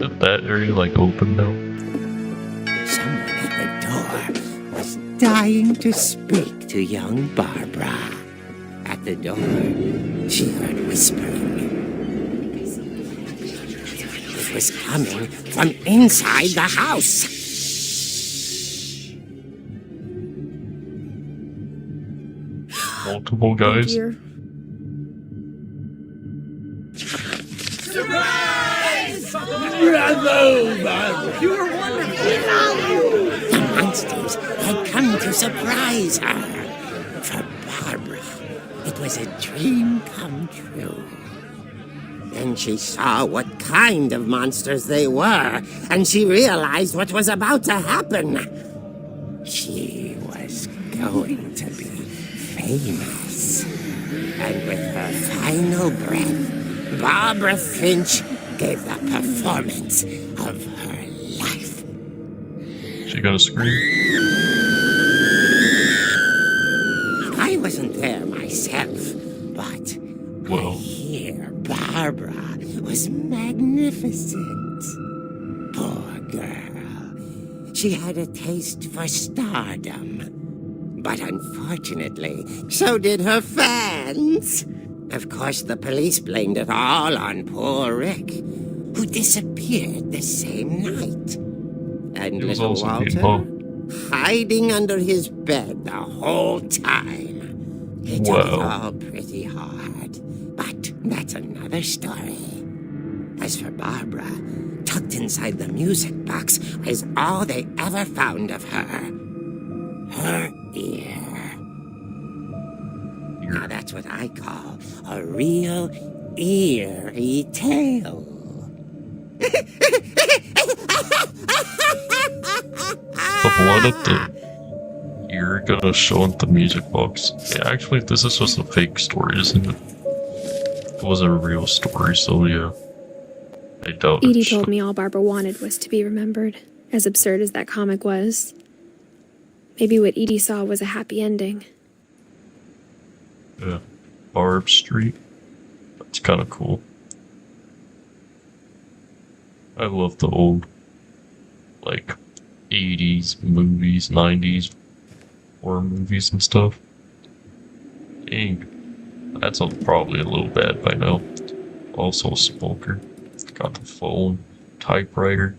Is that area like open now? Someone at the door was dying to speak to young Barbara. At the door, she heard whispering. It was coming from inside the house. Multiple guys. Dear. The monsters had come to surprise her. For Barbara, it was a dream come true. Then she saw what kind of monsters they were, and she realized what was about to happen. She was going to be famous. And with her final breath, Barbara Finch gave the performance of her life. She gonna scream? I wasn't there myself, but Well. I hear Barbara was magnificent. Poor girl. She had a taste for stardom. But unfortunately, so did her fans. Of course, the police blamed it all on poor Rick, who disappeared the same night. And He was little also being Walter, bumped. hiding under his bed the whole time. He took it Wow. all pretty hard, but that's another story. As for Barbara, tucked inside the music box was all they ever found of her. Her ear. Now that's what I call a real eerie tale. But what if you're gonna show it the music box? Yeah, actually, this is just a fake story, isn't it? It wasn't a real story, so yeah. I doubt Edie it. told me all Barbara wanted was to be remembered, as absurd as that comic was. Maybe what Edie saw was a happy ending. Yeah. Barb Street. That's kind of cool. I love the old, like, 80s movies, 90s horror movies and stuff. Dang. That's probably a little bad by now. Also a smoker. Got the phone, typewriter.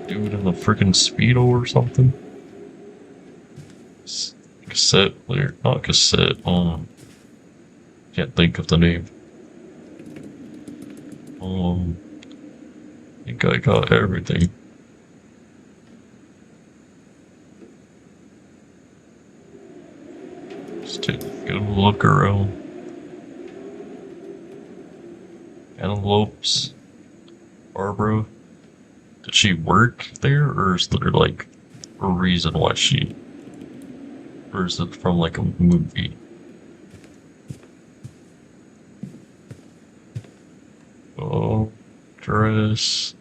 Dude in the freaking Speedo or something. Cassette player, not cassette, can't think of the name. I think I got everything. Just take a good look around. Antelopes. Barbara. Did she work there, or is there like a reason why she... Or is it from like a movie? Oh, dress.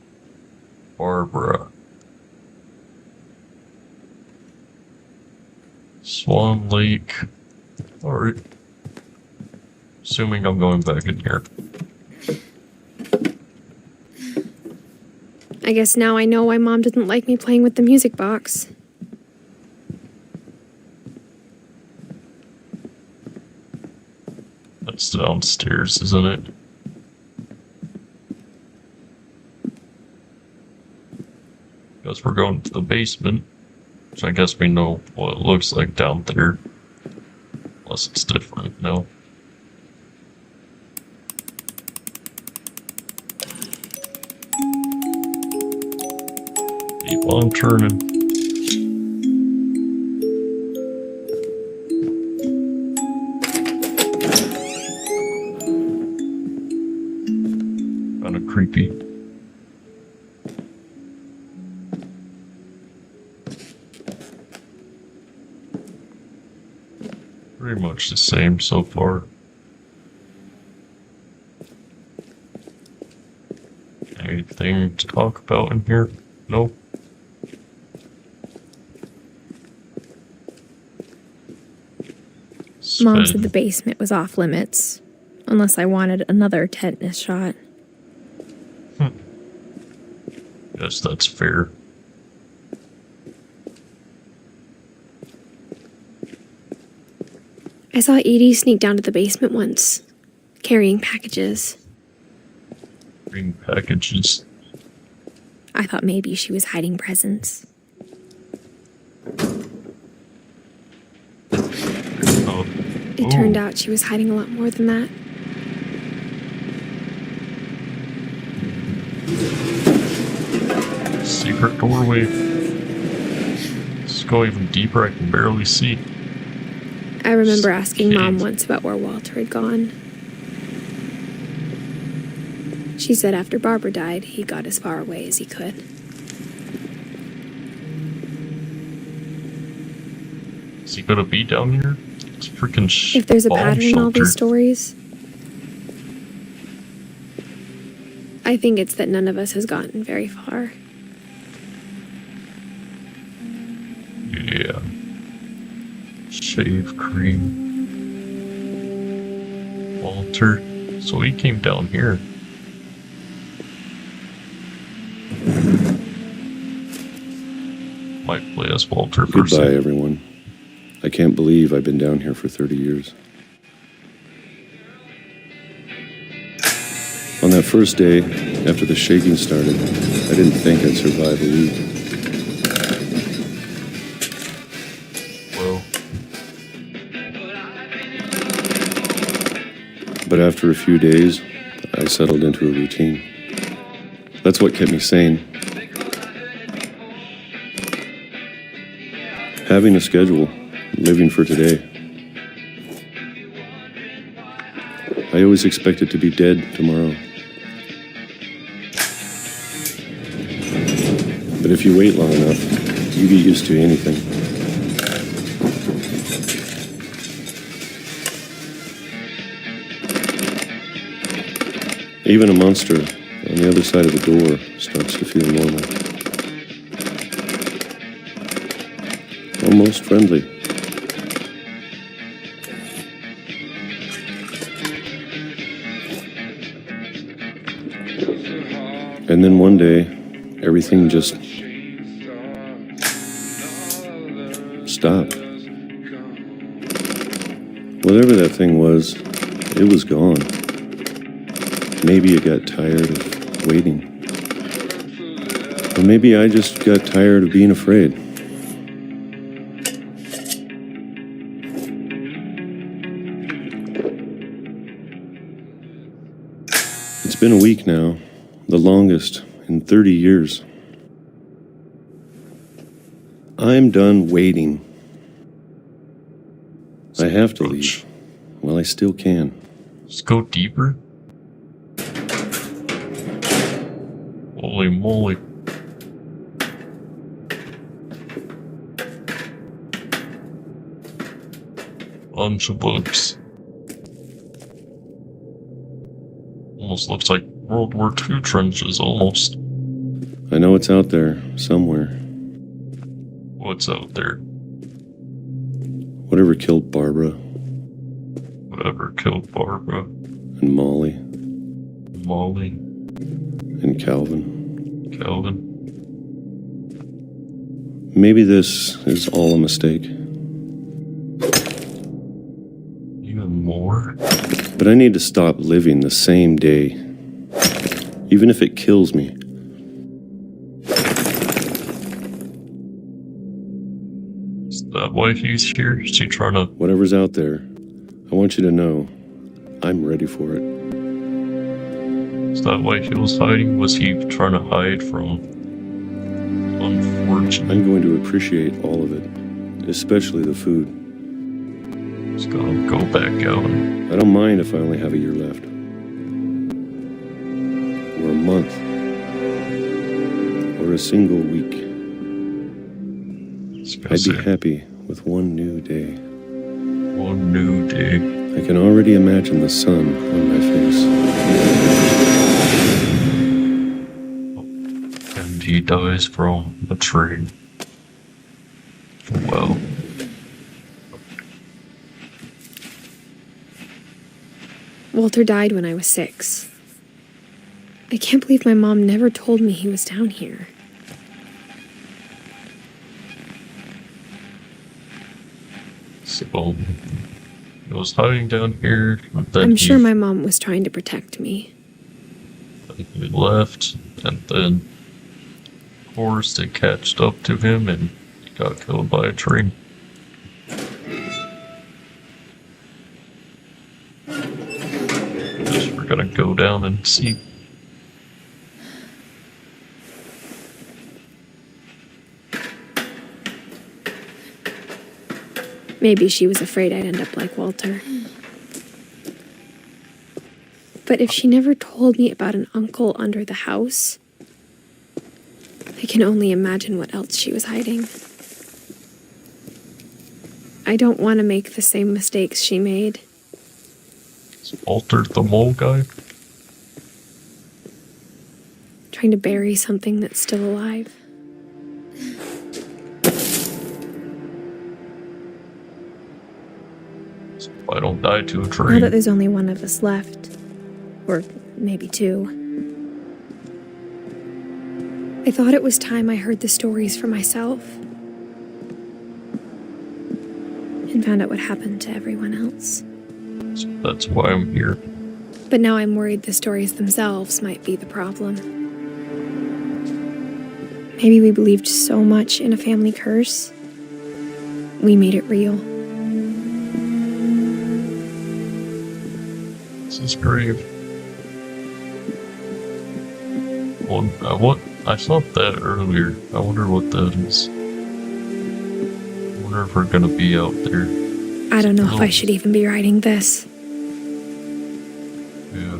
Barbara. Swan Lake. Alright. Assuming I'm going back in here. I guess now I know why Mom didn't like me playing with the music box. That's downstairs, isn't it? Guess we're going to the basement. So I guess we know what it looks like down there. Unless it's different, no. Keep on turning. Kinda creepy. Pretty much the same so far. Anything to talk about in here? Nope. Mom said the basement was off limits, unless I wanted another tetanus shot. Guess that's fair. I saw Edie sneak down to the basement once, carrying packages. Bring packages. I thought maybe she was hiding presents. Oh. It turned out she was hiding a lot more than that. Secret doorway. Let's go even deeper. I can barely see. I remember asking Mom once about where Walter had gone. She said after Barbara died, he got as far away as he could. Is he gonna be down here? It's freaking If there's a bomb pattern in all shelter. these stories, I think it's that none of us has gotten very far. Yeah. Shave cream. Walter. So he came down here. Might play as Walter for a Goodbye, second. everyone. I can't believe I've been down here for 30 years. On that first day, after the shaking started, I didn't think I'd survive a week. Well, But after a few days, I settled into a routine. That's what kept me sane. Having a schedule, living for today. I always expected to be dead tomorrow. But if you wait long enough, you get used to anything. Even a monster on the other side of the door starts to feel normal. Almost friendly. And then one day, everything just stopped. Whatever that thing was, it was gone. Maybe it got tired of waiting. Or maybe I just got tired of being afraid. It's been a week now, the longest in 30 years. I'm done waiting. I have to leave. Well, I still can. let's go deeper. Holy moly. Bunch of books. Almost looks like World War II trenches, almost. I know it's out there, somewhere. What's out there? Whatever killed Barbara Whatever killed Barbara, and Molly Molly, and Calvin. Calvin. Maybe this is all a mistake. Even more? But I need to stop living the same day. Even if it kills me. Is that why he's here? Is he trying to... Whatever's out there, I want you to know I'm ready for it. Is that why he was hiding? Was he trying to hide from... Unfortunate. I'm going to appreciate all of it, especially the food. He's gonna go back out and... I don't mind if I only have a year left. Or a month. Or a single week. I'd be happy with one new day. One new day. I can already imagine the sun on my face. And he dies from a tree. Well. Walter died when I was 6. I can't believe my mom never told me he was down here. So, he was hiding down here. Then I'm sure my mom was trying to protect me. He left, and then, of course, they catched up to him, and he got killed by a tree. Guess we're gonna go down and see. Maybe she was afraid I'd end up like Walter. But if she never told me about an uncle under the house, I can only imagine what else she was hiding. I don't want to make the same mistakes she made. Is Walter the mole guy? Trying to bury something that's still alive. So I don't die to a Now tree. that there's only one of us left, or maybe 2, I thought it was time I heard the stories for myself and found out what happened to everyone else. So that's why I'm here. But now I'm worried the stories themselves might be the problem. Maybe we believed so much in a family curse, we made it real. This is grave. Well, I thought that earlier. I wonder what that is. I wonder if we're gonna be out there. I don't know if I should even be writing this. Yeah.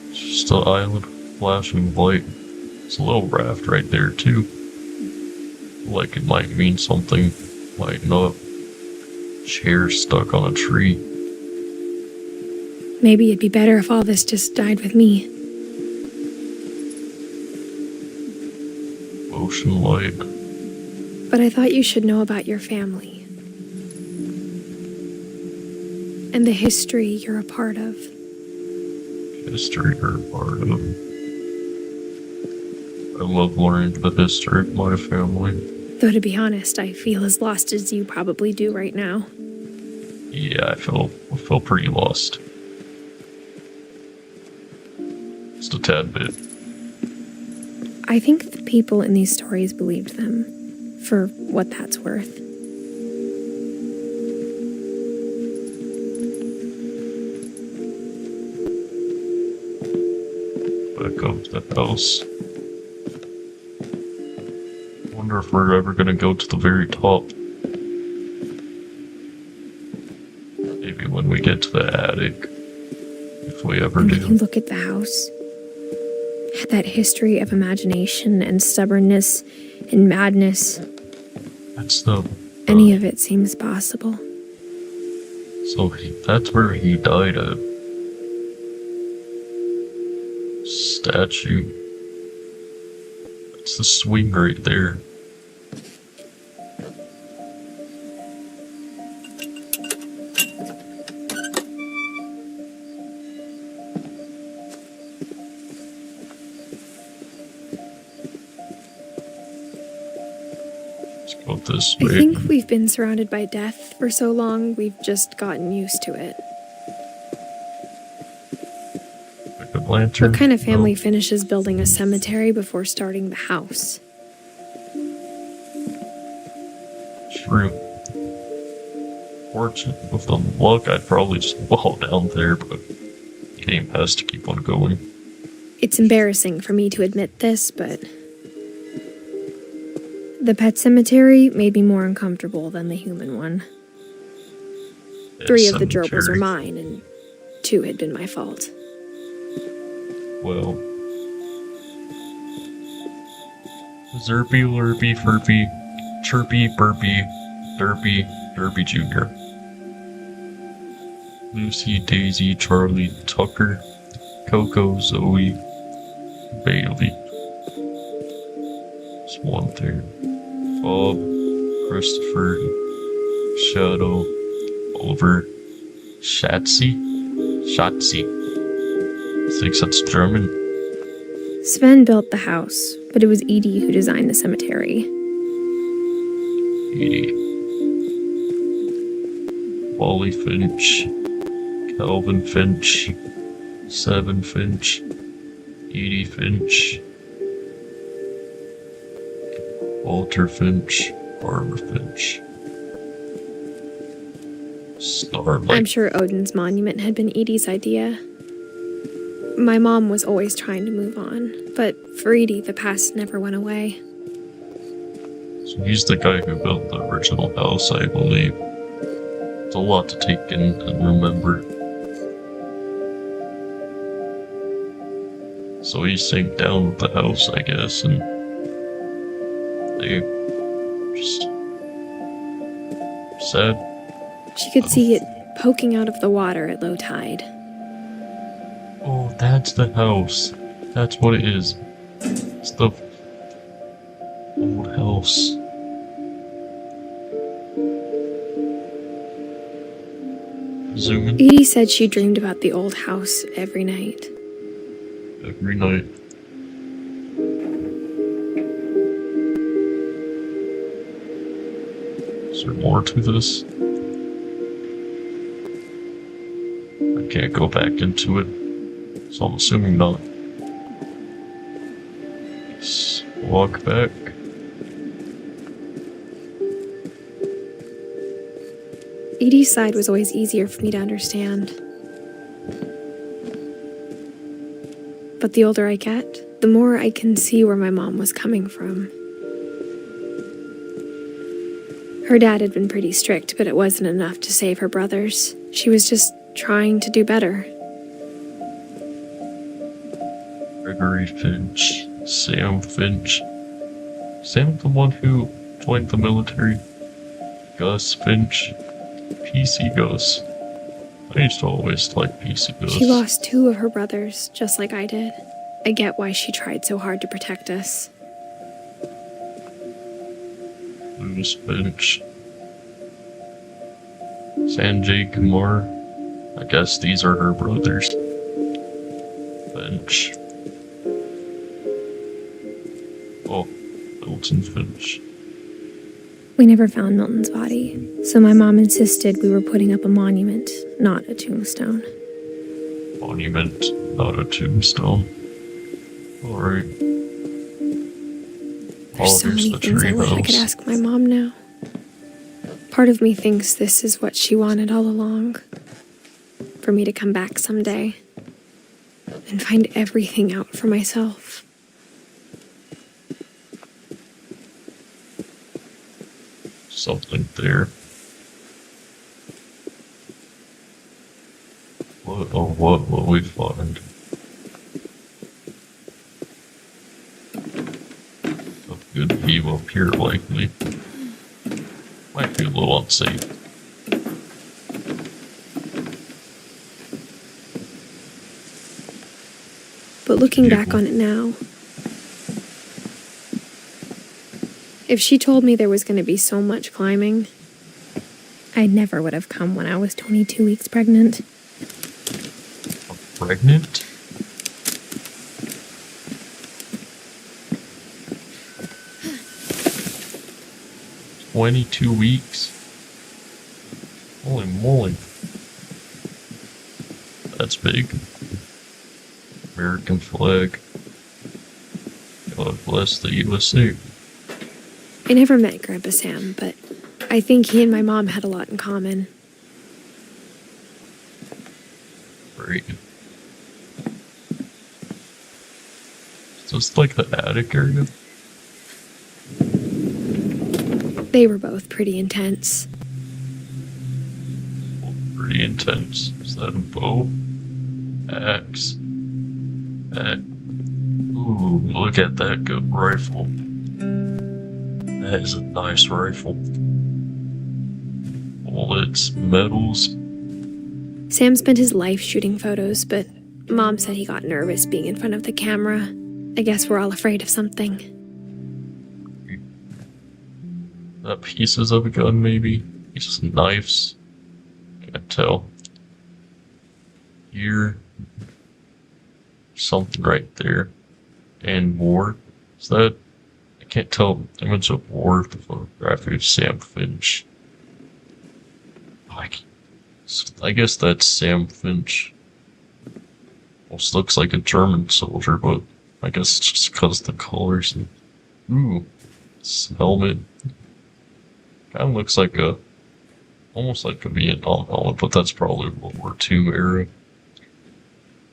It's just an island flashing light. It's a little raft right there too. Like it might mean something. Might not. Chair stuck on a tree. Maybe it'd be better if all this just died with me. Ocean light. But I thought you should know about your family. And the history you're a part of. History or part of. I love learning the history of my family. Though to be honest, I feel as lost as you probably do right now. Yeah, I feel pretty lost. Just a tad bit. I think the people in these stories believed them, for what that's worth. Back up to the house. Wonder if we're ever gonna go to the very top. Maybe when we get to the attic. If we ever And we do. can look at the house. Had that history of imagination and stubbornness and madness. That's the... Any of it seems possible. So that's where he died at. Statue. That's the swing right there. Let's go this I way. think we've been surrounded by death for so long, we've just gotten used to it. Like a lantern. What kind of family No. finishes building a cemetery before starting the house? True. Fortunate with the luck, I'd probably just fall down there, but the game has to keep on going. It's embarrassing for me to admit this, but the pet cemetery made me more uncomfortable than the human one. 3 of the gerbils were Cemetery. mine, and 2 had been my fault. Well. Zerby, Lurby, Furby, Chirpy, Burpy, Derpy, Derpy Jr. Lucy, Daisy, Charlie, Tucker, Coco, Zoe, Bailey. There's one there. Bob, Christopher, Shadow, Oliver, Schatzi. I think that's German. Sven built the house, but it was Edie who designed the cemetery. Edie. Wally Finch, Calvin Finch, Seven Finch, Edie Finch, Walter Finch, Barbara Finch. Starlight. I'm sure Odin's monument had been Edie's idea. My mom was always trying to move on, but for Edie, the past never went away. So he's the guy who built the original house, I believe. It's a lot to take in and remember. So he sank down with the house, I guess, and they just sad. She could see it poking out of the water at low tide. Oh, that's the house. That's what it is. It's the old house. Zoom in Edie said she dreamed about the old house every night. every night. Is there more to this? I can't go back into it, so I'm assuming not. Let's walk back. Edie's side was always easier for me to understand. But the older I get, the more I can see where my mom was coming from. Her dad had been pretty strict, but it wasn't enough to save her brothers. She was just trying to do better. Gregory Finch, Sam Finch. Sam the one who joined the military. Gus Finch, PC Gus. I used to always like PC Gus. She lost 2 of her brothers, just like I did. I get why she tried so hard to protect us. Lewis Finch. Sanjay Kumar. I guess these are her brothers. Finch. Oh, Milton Finch. We never found Milton's body, so my mom insisted we were putting up a monument, not a tombstone. Monument, not a tombstone. Alright. There's so many things I wish I could ask my mom now. Part of me thinks this is what she wanted all along. For me to come back someday and find everything out for myself. Something there. What will we find? A good view up here, likely. Might be a little unsafe. But looking back on it now, if she told me there was going to be so much climbing, I never would have come when I was 22 weeks pregnant. Pregnant? "22 weeks? Holy moly. That's big. American flag. God bless the USA. I never met Grandpa Sam, but I think he and my mom had a lot in common. Great. Just like the attic area. They were both pretty intense. Pretty intense. Is that a bow? Axe. Ooh, look at that good rifle. That is a nice rifle. Bullets, medals. Sam spent his life shooting photos, but Mom said he got nervous being in front of the camera. I guess we're all afraid of something. Pieces of a gun, maybe? Pieces of knives? Can't tell. Here. Something right there. And war. Is that? I can't tell. Image of war. The photography of Sam Finch. I guess that's Sam Finch. Almost looks like a German soldier, but I guess it's just because of the colors. Ooh, this helmet. Kind of looks like almost like a Vietnam helmet, but that's probably World War II era.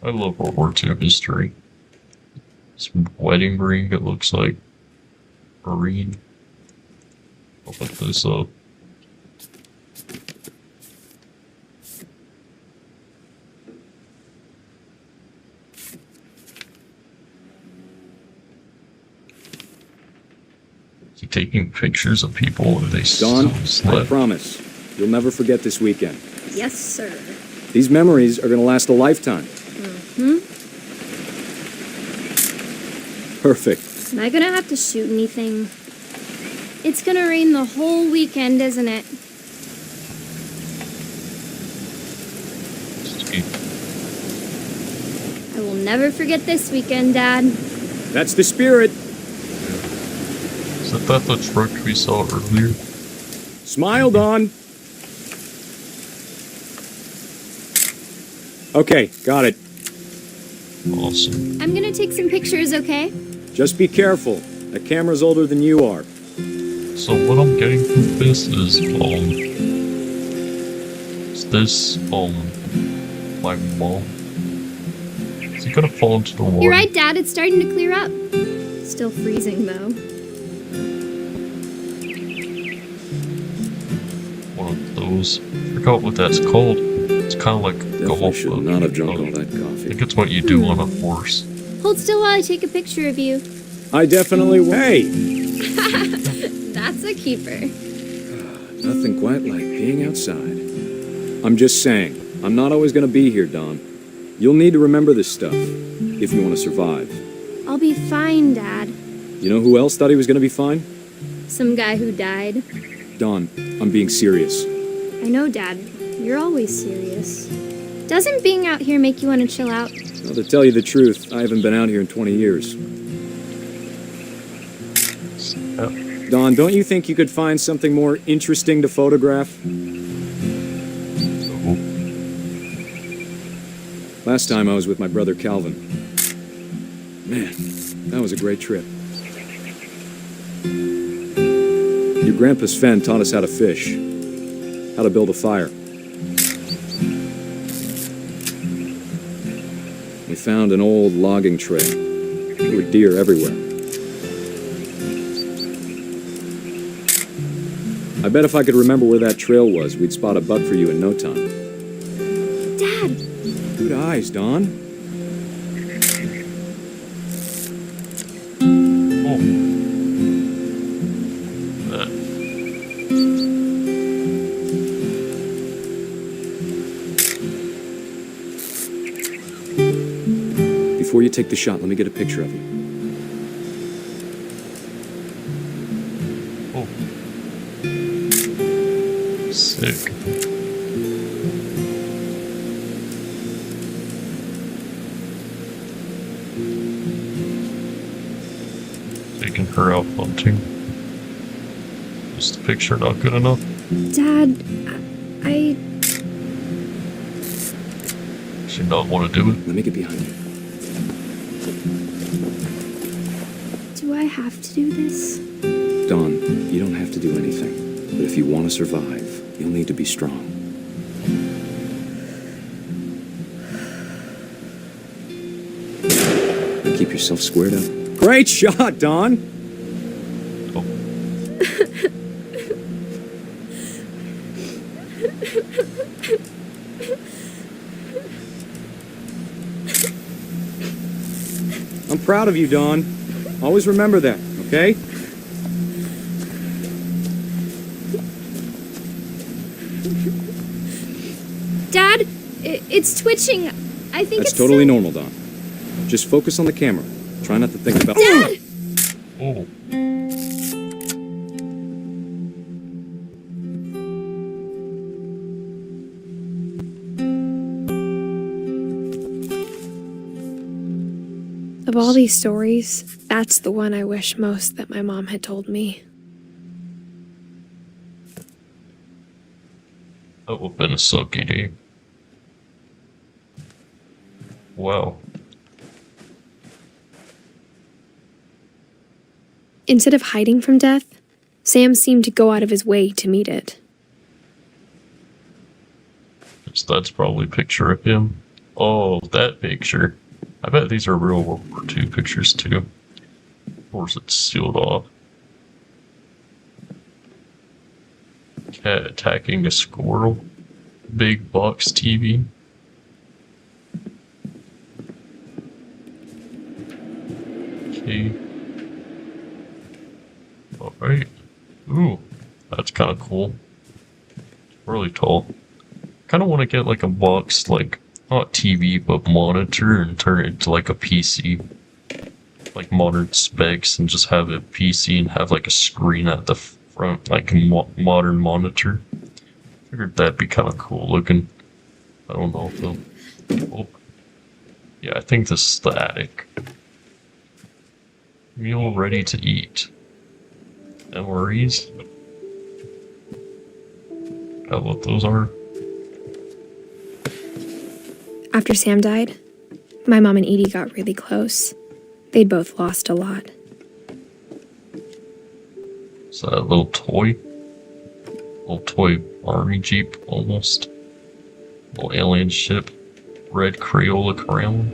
I love World War II history. This wedding ring, it looks like Marine. I'll put this up. Keep taking pictures of people and they Dawn, still slept. I promise, you'll never forget this weekend. Yes, sir. These memories are going to last a lifetime. Perfect. Am I gonna have to shoot anything? It's gonna rain the whole weekend, isn't it? I will never forget this weekend, Dad. That's the spirit. Is that the truck we saw earlier? Smile, Dawn. Okay, got it. Awesome. I'm gonna take some pictures, okay? Just be careful. That camera's older than you are. So what I'm getting from this is my mom? Is he gonna fall into the water? You're right, Dad. It's starting to clear up. Still freezing, though. One of those. I forgot what that's called. It's kind of like golf. Should not have drunk all that I coffee. think it's what you do on a horse. Hold still while I take a picture of you. I definitely will. Hey! That's a keeper. Nothing quite like being outside. I'm just saying, I'm not always going to be here, Dawn. You'll need to remember this stuff, if you want to survive. I'll be fine, Dad. You know who else thought he was going to be fine? Some guy who died. Dawn, I'm being serious. I know, Dad. You're always serious. Doesn't being out here make you want to chill out? Well, to tell you the truth, I haven't been out here in 20 years. Dawn, don't you think you could find something more interesting to photograph? Last time I was with my brother Calvin. Man, that was a great trip. Your grandpa Sven taught us how to fish, how to build a fire. We found an old logging trail. There were deer everywhere. I bet if I could remember where that trail was, we'd spot a buck for you in no time. Dad! Good eyes, Dawn. Oh. Before you take the shot, let me get a picture of you. Oh. Sick. Taking her out hunting. Is the picture not good enough? Dad, I... She not want to do it? Let me get behind you. Do I have to do this? Dawn, you don't have to do anything. But if you want to survive, you'll need to be strong. Now keep yourself squared up. Great shot, Dawn! Oh. I'm proud of you, Dawn. Always remember that, okay? Dad, It's twitching. I think That's it's totally normal, Don. Just focus on the camera. Try not to think about... Dad! Oh. Of all these stories, that's the one I wish most that my mom had told me. That would have been a sucky day. Wow. Instead of hiding from death, Sam seemed to go out of his way to meet it. That's probably a picture of him. Oh, that picture. I bet these are real World War II pictures too. Of course it's sealed off. Cat attacking a squirrel. Big box TV. Okay. Alright. Ooh, that's kind of cool. Really tall. Kind of want to get like a box, like, not TV, but monitor and turn it into like a PC. Like modern specs and just have a PC and have like a screen at the front, like a modern monitor. Figured that'd be kind of cool looking. I don't know if they'll... Oh. Yeah, I think this is the attic. Meal ready to eat. Memories. How what those are? After Sam died, my mom and Edie got really close. They'd both lost a lot. Is that a little toy? Little toy army jeep, almost. Little alien ship. Red Crayola crayon.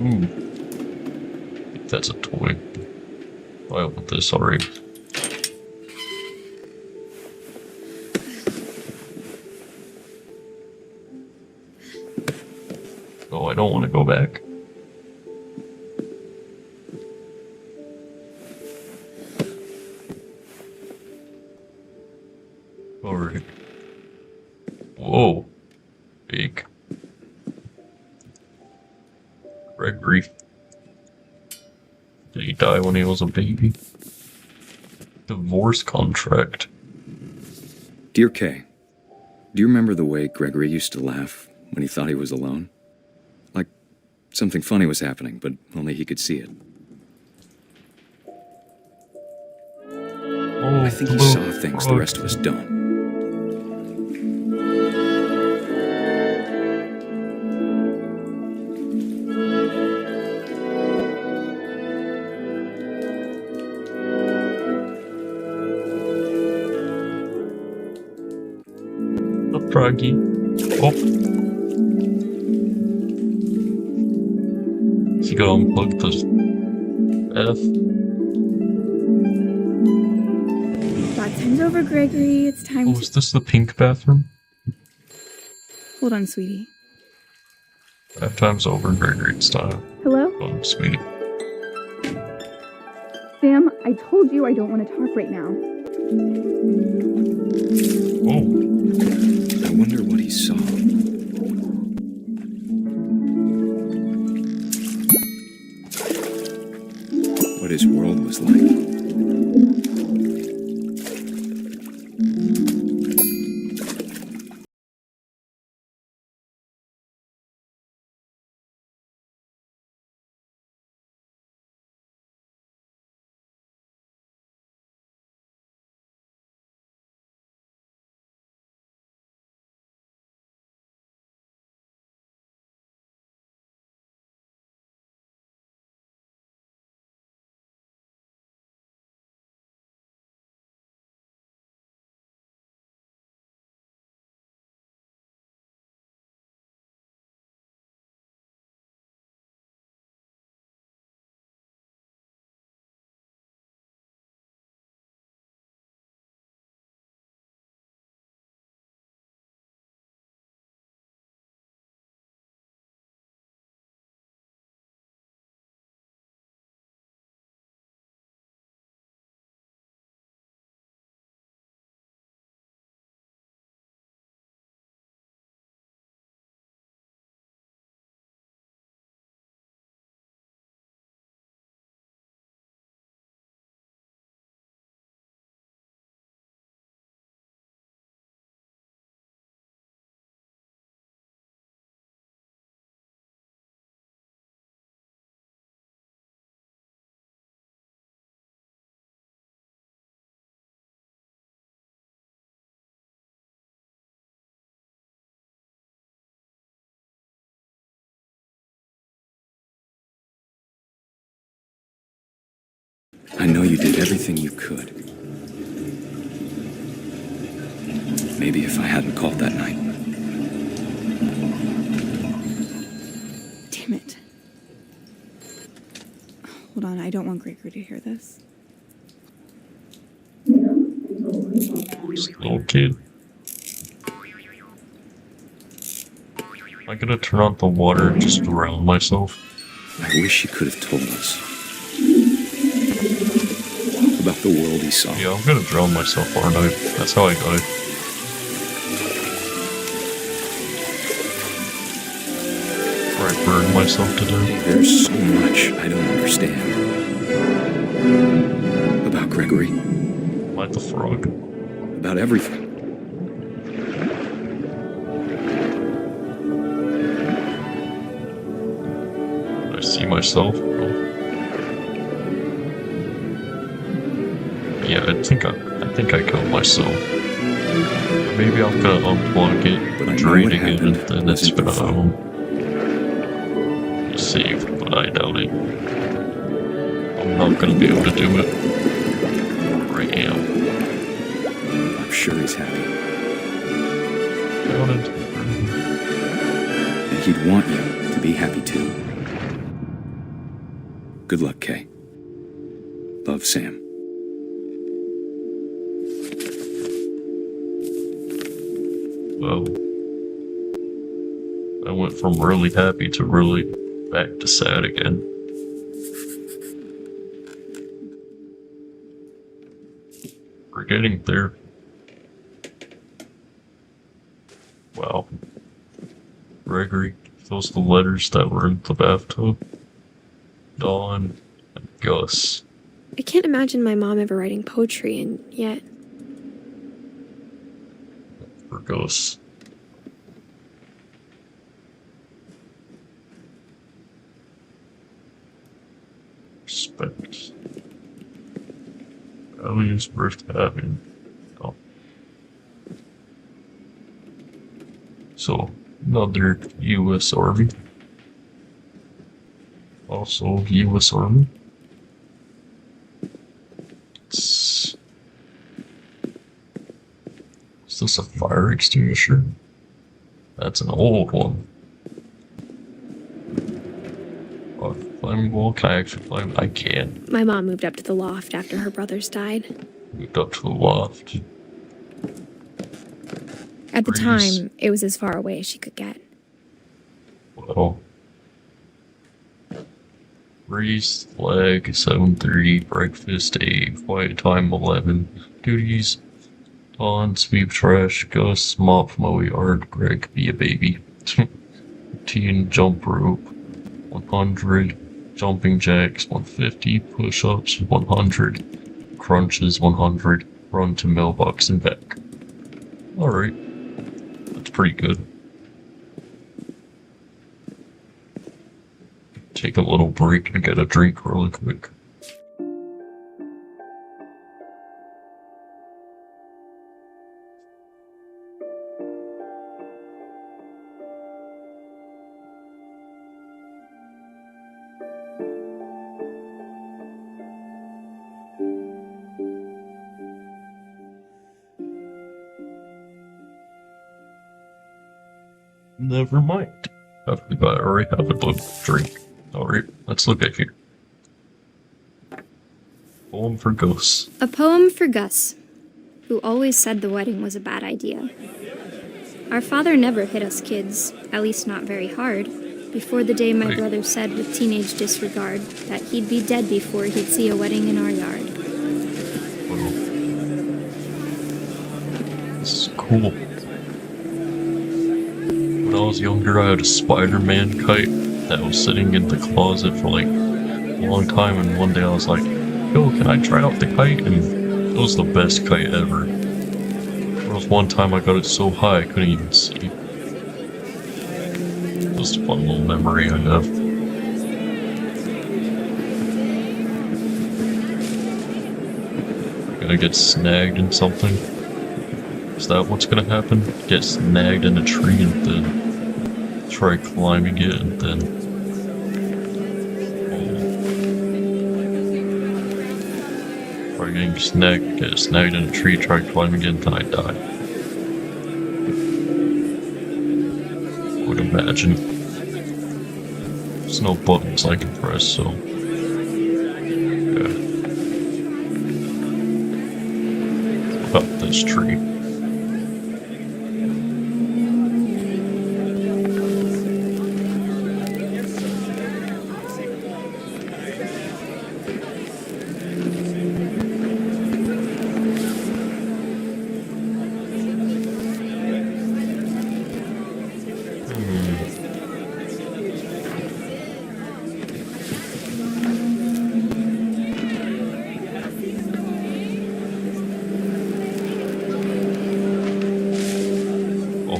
Ooh. I think that's a toy. I opened this already. Oh, I don't want to go back. Alright. Whoa. Big. Gregory. Did he die when he was a baby? Divorce contract. Dear Kay, do you remember the way Gregory used to laugh when he thought he was alone? Like something funny was happening, but only he could see it. Oh, I think he saw things the rest of us don't. The froggy. Oh. You gotta unplug the F. Bath time's over, Gregory. It's time Oh, to... is this the pink bathroom? Hold on, sweetie. Bath time's over, Gregory. It's time. Hello? Oh, sweetie. Sam, I told you I don't want to talk right now. Oh. I wonder what he saw. What his world was like. I know you did everything you could. Maybe if I hadn't called that night. Damn it. Hold on, I don't want Gregory to hear this. Little kid. I'm gonna turn on the water and just drown myself. I wish he could have told us about the world he saw. Yeah, I'm gonna drown myself, aren't I? That's how I die. Or I burn myself to death. There's so much I don't understand about Gregory. Like the frog. About everything. I see myself. Oh. Yeah, I think I killed myself. Or maybe I'm gonna unplug it, But I know draining what it, and happened then it's wasn't your gonna fault. be saved, but I doubt it. I'm not gonna be able to do it. Or I am. I'm sure he's happy. Doubt it. And he'd want you to be happy too. Good luck, Kay. Love, Sam. Well, I went from really happy to really back to sad again. We're getting there. Wow. Gregory, those are the letters that were in the bathtub. Dawn and Gus. I can't imagine my mom ever writing poetry, and yet For Gus. Respect. Values worth having. Oh. So, another U.S. Army. Also, U.S. Army. Is this a fire extinguisher? That's an old one. Climbing wall? Can I actually climb? I can. my mom moved up to the loft after her brothers died. Moved up to the loft. At the Breeze. time, it was as far away as she could get. Well. Breeze, leg, 7:30, breakfast, 8, quiet time, 11, duties, on, sweep trash, Gus, mop, mow yard, Greg, be a baby, teen, jump rope, 100, jumping jacks, 150, push-ups, 100, crunches, 100, run to mailbox and back. Alright, that's pretty good. Take a little break and get a drink really quick. Never mind. I already have a little drink. Alright, let's look at here. Poem for Gus. A poem for Gus, who always said the wedding was a bad idea. Our father never hit us kids, at least not very hard, before the day my brother said with teenage disregard that he'd be dead before he'd see a wedding in our yard. Well, this is cool. When I was younger, I had a Spider-Man kite that was sitting in the closet for like a long time, and one day I was like, yo, can I try out the kite? And it was the best kite ever. There was one time I got it so high I couldn't even see. Just a fun little memory I have. I'm gonna get snagged in something. Is that what's gonna happen? Get snagged in a tree and then try climbing it and then... Or getting snagged, get snagged in a tree, try climbing in, then I die. Would imagine. There's no buttons I can press, so. Yeah. What about this tree?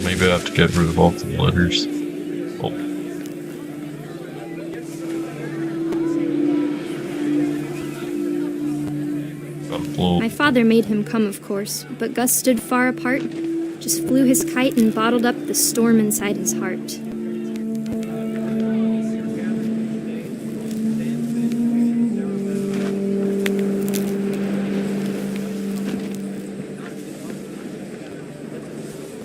Maybe I have to get rid of all the letters. Oh. Gotta blow. My father made him come, of course, but Gus stood far apart, just flew his kite and bottled up the storm inside his heart.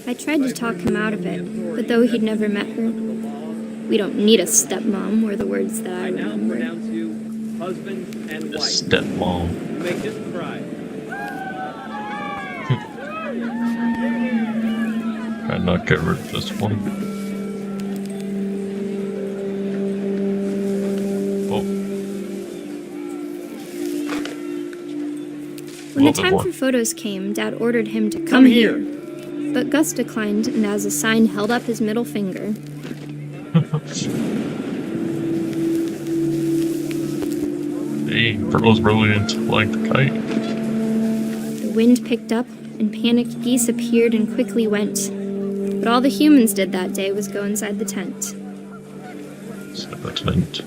I tried to talk him out of it, but though he'd never met her, "We don't need a stepmom," were the words that I remember. A stepmom. I'd not get rid of this one. Oh. When the time for photos came, Dad ordered him to come here. But Gus declined, and as a sign held up his middle finger. Hey, Pearl's brilliant, like the kite. The wind picked up, and panicked geese appeared and quickly went. But all the humans did that day was go inside the tent. Inside the tent.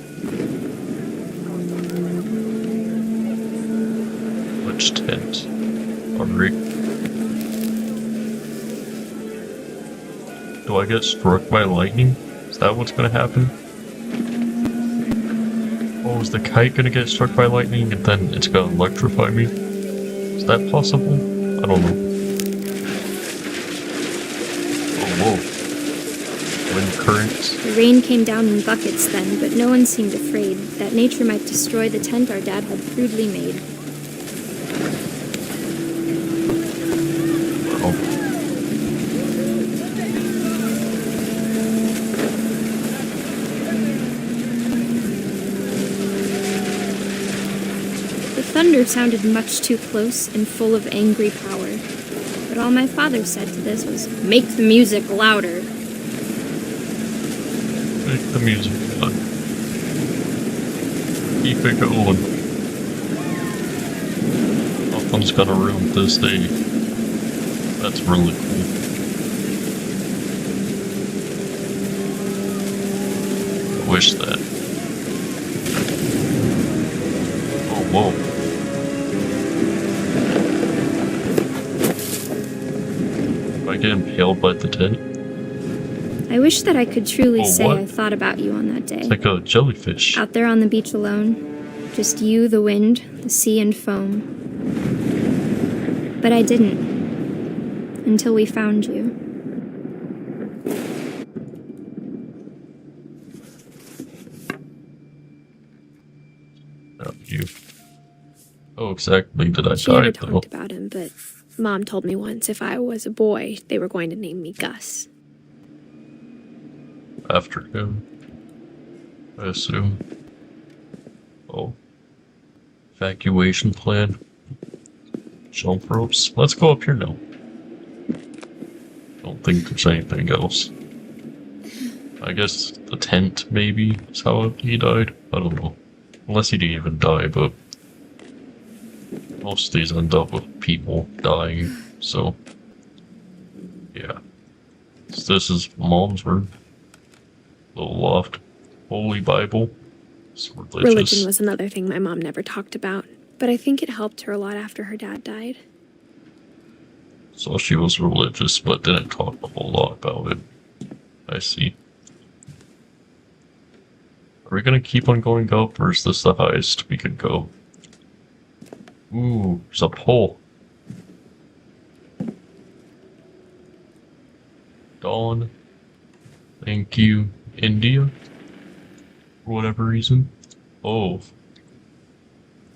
Which tent? Alright. Do I get struck by lightning? Is that what's gonna happen? Oh, is the kite gonna get struck by lightning and then it's gonna electrify me? Is that possible? I don't know. Oh, whoa. Wind currents. The rain came down in buckets then, but no one seemed afraid that nature might destroy the tent our dad had crudely made. The thunder sounded much too close and full of angry power. But all my father said to this was, "Make the music louder." Make the music loud. Keep it going. Nothing's gonna ruin this day. That's really cool. I wish that. Oh, whoa. Am I getting impaled by the tent? I wish that I could truly Oh, say what? I thought about you on that day. It's like a jellyfish. Out there on the beach alone. Just you, the wind, the sea, and foam. But I didn't. Until we found you. Not you. Oh, exactly did I She die, never though? talked about him, but Mom told me once if I was a boy, they were going to name me Gus. After him, I assume. Oh. Evacuation plan. Jump ropes. Let's go up here now. Don't think there's anything else. I guess the tent, maybe, is how he died. I don't know. Unless he didn't even die, but most of these end up with people dying, so yeah. So this is Mom's room. Little loft. Holy Bible. It's religious. Religion was another thing my mom never talked about, but I think it helped her a lot after her dad died. So she was religious, but didn't talk a whole lot about it. I see. Are we gonna keep on going up, or is this the highest we could go? Ooh, there's a pole. Dawn. Thank you, India. For whatever reason. Oh,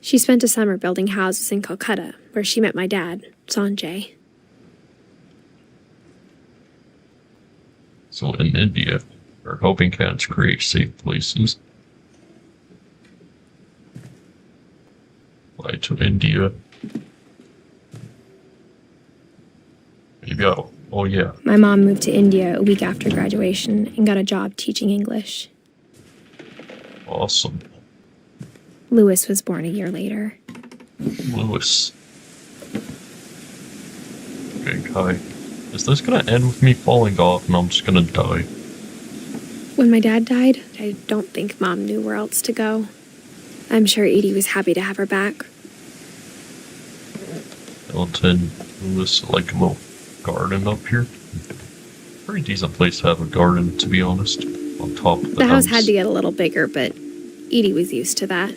She spent a summer building houses in Calcutta, where she met my dad, Sanjay. so in India, they're helping cats create safe places. Fly to India. Maybe I'll. Oh, yeah. My mom moved to India a week after graduation and got a job teaching English. Awesome. Louis was born a year later. Lewis. Okay, Kai. Is this gonna end with me falling off and I'm just gonna die? When my dad died, I don't think Mom knew where else to go. I'm sure Edie was happy to have her back. Elton, Lewis, like a little garden up here. Pretty decent place to have a garden, to be honest. On top of The house had to get a little bigger, but Edie was used to that.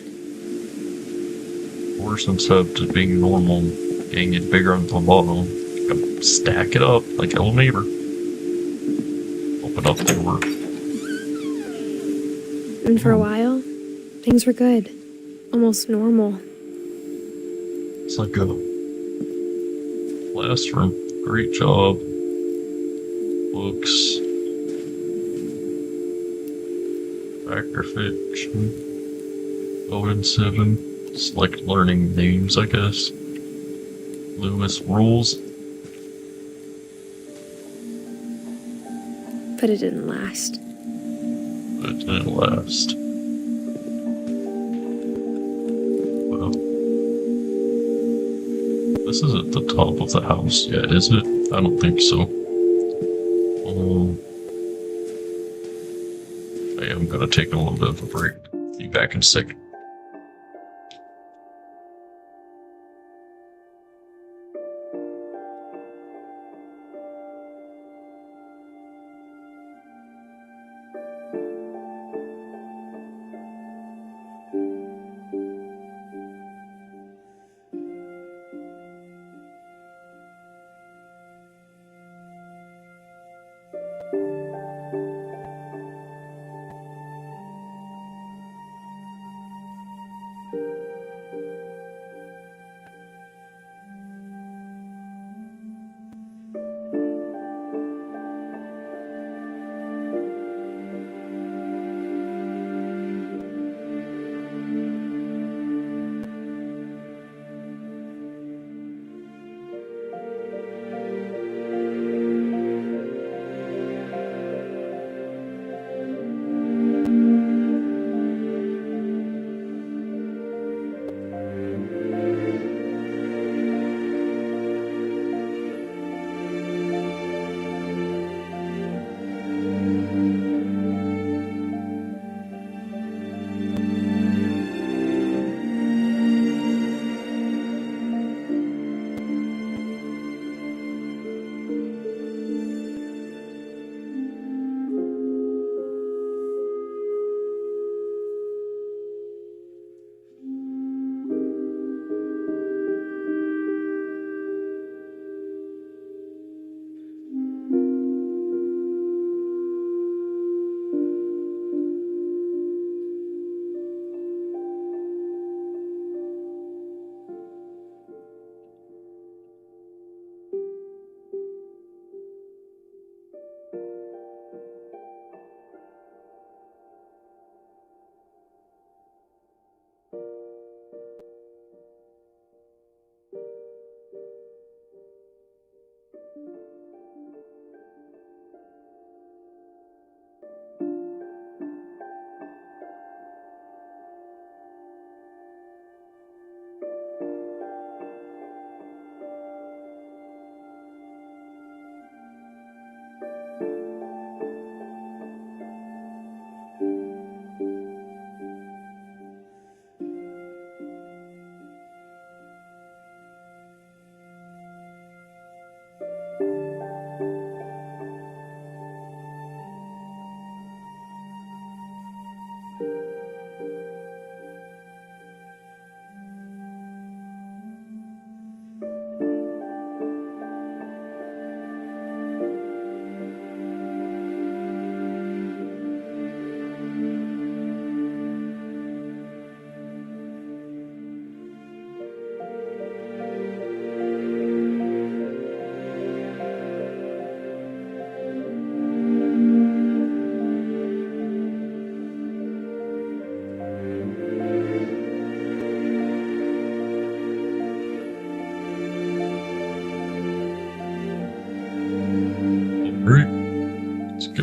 Worse, instead of just being normal, getting it bigger on the bottom, you gotta stack it up like a little neighbor. Open up the door. And for a while, things were good. Almost normal. It's like a classroom. Great job. Books. Factor fiction. Owen 7. It's like learning names, I guess. Lewis rules. But it didn't last. But it didn't last. Well. This is at the top of the house. Yeah, is it? I don't think so. I am gonna take a little bit of a break. Be back in a second.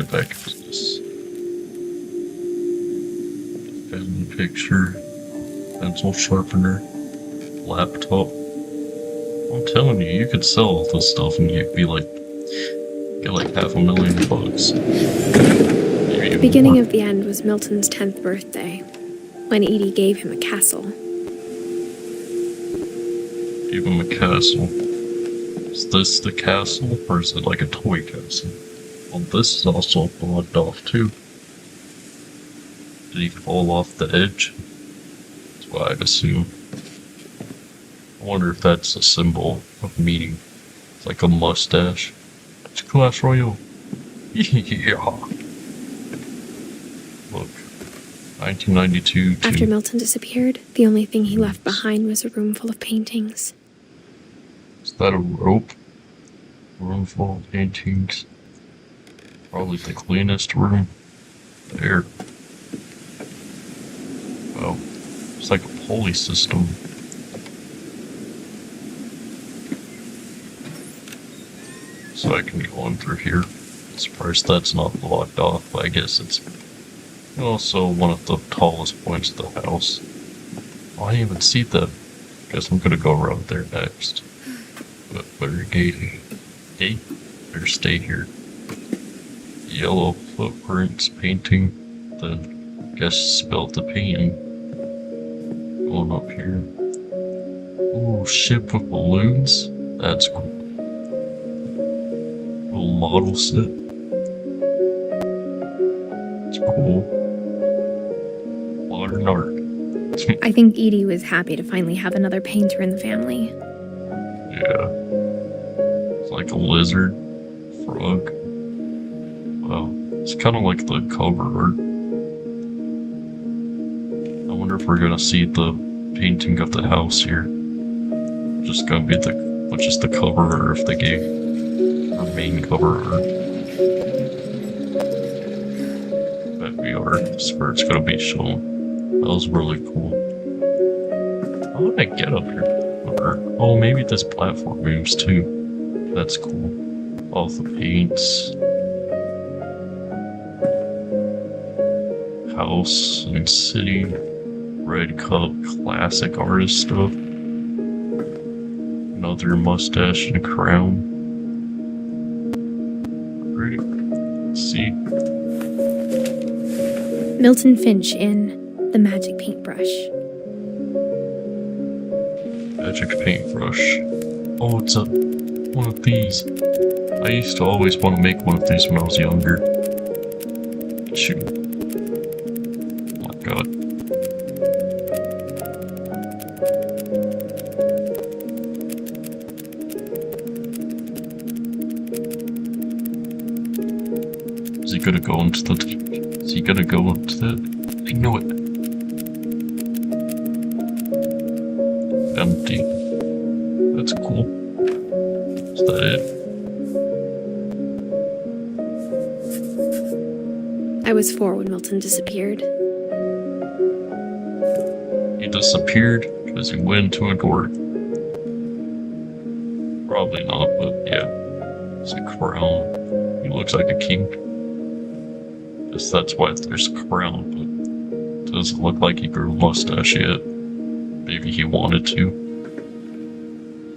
get back into this. Family picture, pencil sharpener, laptop. I'm telling you, you could sell all this stuff and you'd be like, get like $500,000. The beginning of the end was Milton's 10th birthday, when Edie gave him a castle. Give him a castle. Is this the castle, or is it like a toy castle? Well, this is also blocked off too. Did he fall off the edge? That's what I'd assume. I wonder if that's a symbol of meaning. It's like a mustache. It's Clash Royale. Yeah. Look. 1992 to... After Milton disappeared, the only thing he left behind was a room full of paintings. Is that a rope? Room full of paintings. Probably the cleanest room. There. Wow. It's like a pulley system. So I can go in through here. I'm surprised that's not blocked off, but I guess it's also one of the tallest points of the house. Oh, I didn't even see that. Guess I'm gonna go around there next. But better gate. Gate? Better stay here. Yellow footprints painting. Then guess spilled the painting. Going up here. Ooh, ship with balloons? That's cool. Little model set. It's cool. Modern art. I think Edie was happy to finally have another painter in the family. Yeah. It's like a lizard. Frog. Wow. It's kind of like the cover art. I wonder if we're gonna see the painting of the house here. Just gonna be just the cover art of the game. Our main cover art. Bet we are. That's where it's gonna be shown. That was really cool. How did I get up here? Oh, maybe this platform moves too. That's cool. All the paints. House and city. Red cup, classic artist stuff. Another mustache and a crown. Great. Let's see. Milton Finch in The Magic Paintbrush. Magic paintbrush. Oh, it's one of these. I used to always want to make one of these when I was younger. Shoot. Oh my god. Is he gonna go into the... Is he gonna go into that? I know it. Empty. That's cool. Is that it? I was 4 when Milton disappeared. He disappeared because he went to a door. Probably not, but yeah. It's a crown. He looks like a king. Guess that's why there's a crown, but it doesn't look like he grew a mustache yet. Maybe he wanted to.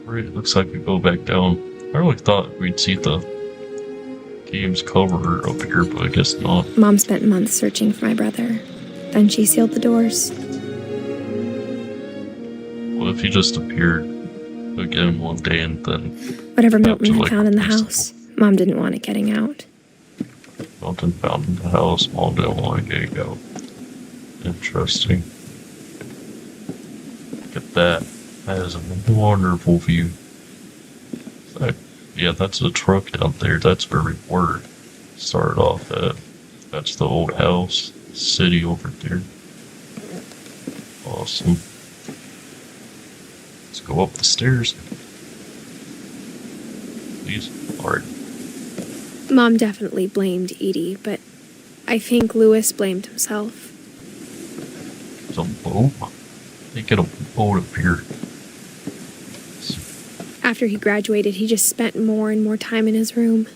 Alright, looks like we go back down. I really thought we'd see the game's cover up here, but I guess not. Mom spent months searching for my brother. Then she sealed the doors. What if he just appeared again one day and then... Whatever Milton had like, found in the house, Mom didn't want it getting out. Milton found in the house, Mom didn't want to get out. Interesting. Look at that. That is a wonderful view. Yeah, that's a truck down there. That's where we were. Started off at. That's the old house. City over there. Awesome. Let's go up the stairs. Please. Alright. Mom definitely blamed Edie, but I think Louis blamed himself. There's a boat? They get a boat up here. After he graduated, he just spent more and more time in his room.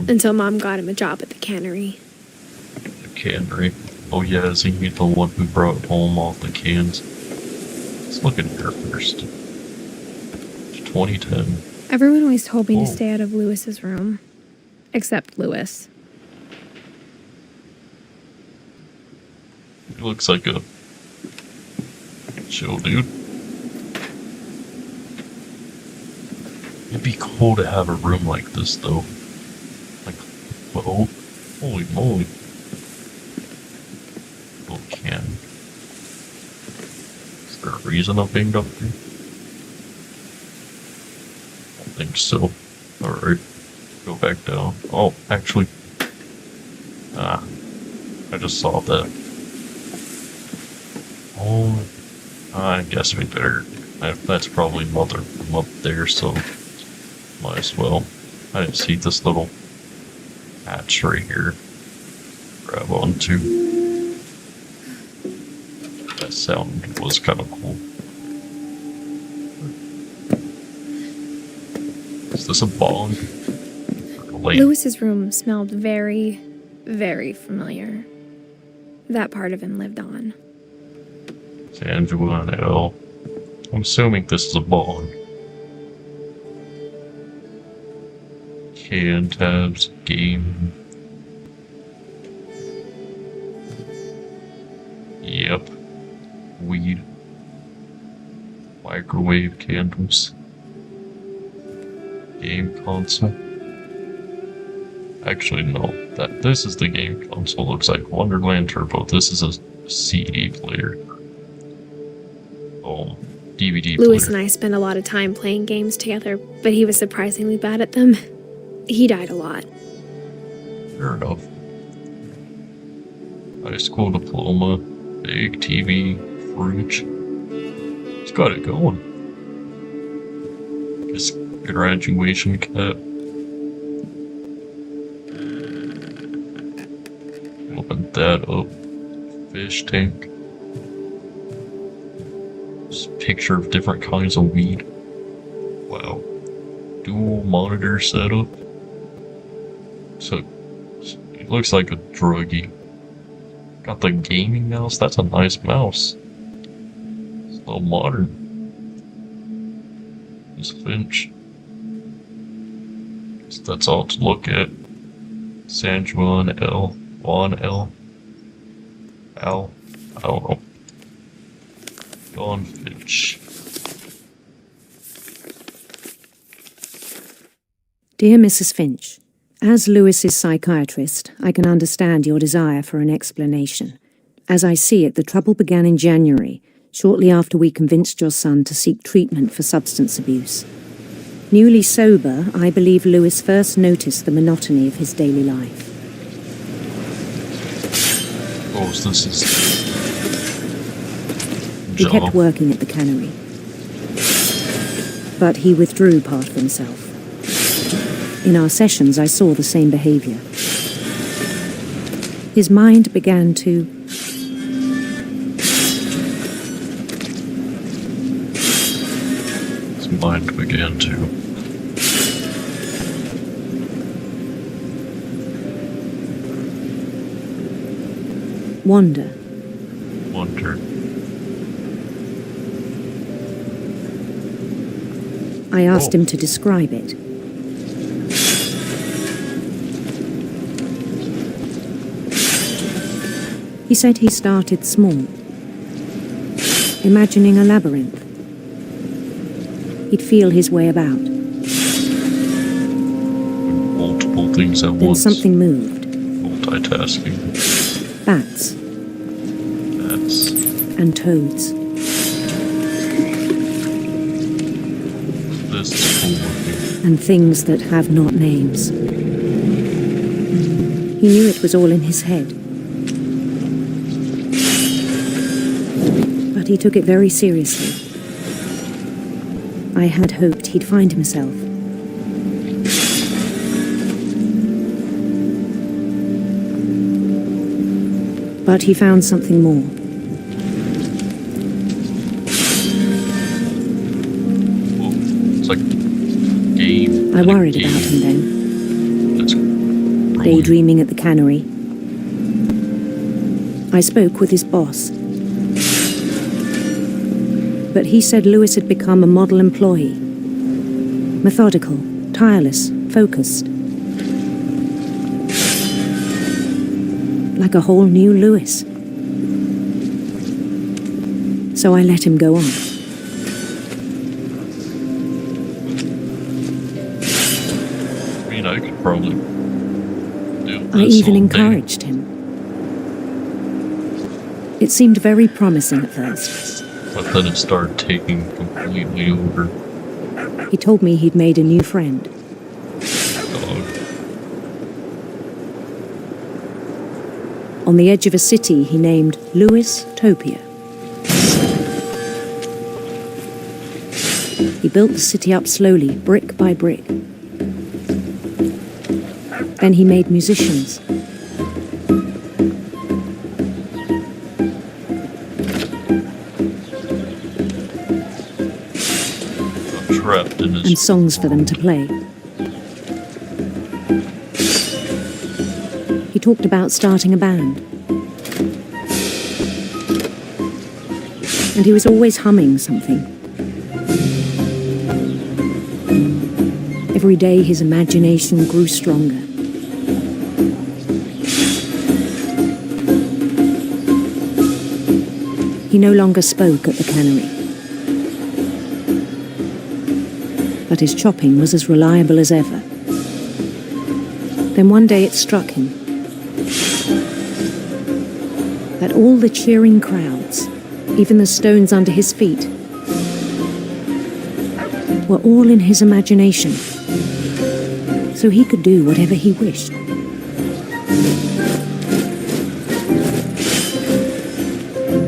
until Mom got him a job at the cannery. The cannery. Oh yeah, is he the one who brought home all the cans? Let's look in here first. 2010. Everyone always told me Oh. to stay out of Lewis's room. Except Lewis. He looks like a chill dude. It'd be cool to have a room like this, though. Like, oh, holy moly. Little can. Is there a reason I'm being up here? I don't think so. Alright. Go back down. Oh, actually. I just saw that. Oh, I guess we better. That's probably mother from up there, so might as well. I didn't see this little hatch right here. Grab onto. That sound was kind of cool. Is this a bong? Lewis's room smelled very, very familiar. That part of him lived on. Angela and L. I'm assuming this is a bong. Can tabs, game. Yep. Weed. Microwave candles. Game console. Actually, no. This is the game console. Looks like Wonderland Turbo. This is a CD player. Oh, DVD Lewis player. and I spent a lot of time playing games together, but he was surprisingly bad at them. He died a lot. Fair enough. High school diploma, big TV, fridge. He's got it going. His graduation cap. Open that up. Fish tank. Just picture of different kinds of weed. Wow. Dual monitor setup. So, it looks like a druggie. Got the gaming mouse. That's a nice mouse. It's a little modern. It's Finch. So that's all to look at. San Juan L. Juan L. Al. I don't know. Gone Finch. Dear Mrs. Finch, as Lewis's psychiatrist, I can understand your desire for an explanation. As I see it, the trouble began in January, shortly after we convinced your son to seek treatment for substance abuse. Newly sober, I believe Lewis first noticed the monotony of his daily life. Oh, so this is... He kept working at the cannery. But he withdrew part of himself. In our sessions, I saw the same behavior. His mind began to... His mind began to... wander. Wander. I asked him to describe it. He said he started small, imagining a labyrinth. He'd feel his way about. Multiple things at Then once. something moved. Multitasking. Bats. Bats. And toads. This is cool looking. And things that have not names. He knew it was all in his head. But he took it very seriously. I had hoped he'd find himself. But he found something more. Whoa, it's like a game. I worried game. about him then. That's daydreaming at the cannery. I spoke with his boss. But he said Lewis had become a model employee. Methodical, tireless, focused. Like a whole new Lewis. So I let him go on. I mean, I could probably do this I even all encouraged him. It seemed very promising at first. day, but then it started taking completely over. He told me he'd made a new friend. Dog. On the edge of a city he named Lewis Topia. He built the city up slowly, brick by brick. Then he made musicians. Trapped in his And songs for them to play. He talked about starting a band. And he was always humming something. Every day his imagination grew stronger. He no longer spoke at the cannery. But his chopping was as reliable as ever. Then one day it struck him that all the cheering crowds, even the stones under his feet, were all in his imagination, so he could do whatever he wished.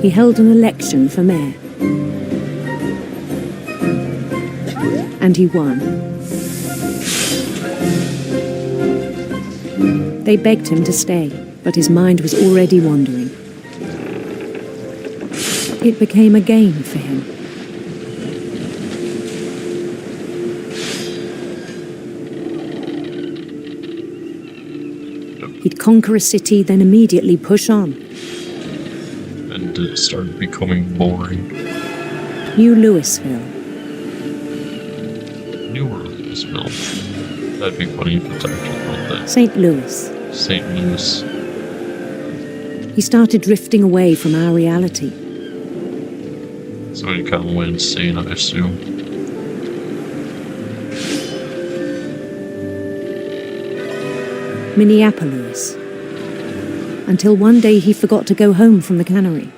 He held an election for mayor. And he won. They begged him to stay, but his mind was already wandering. It became a game for him. He'd conquer a city, then immediately push on. and it started becoming boring. New Louisville. Newer Louisville. That'd be funny if it's actually called that. St. Louis. St. Louis. He started drifting away from our reality. So he kind of went insane, I assume. Minneapolis. Until one day he forgot to go home from the cannery.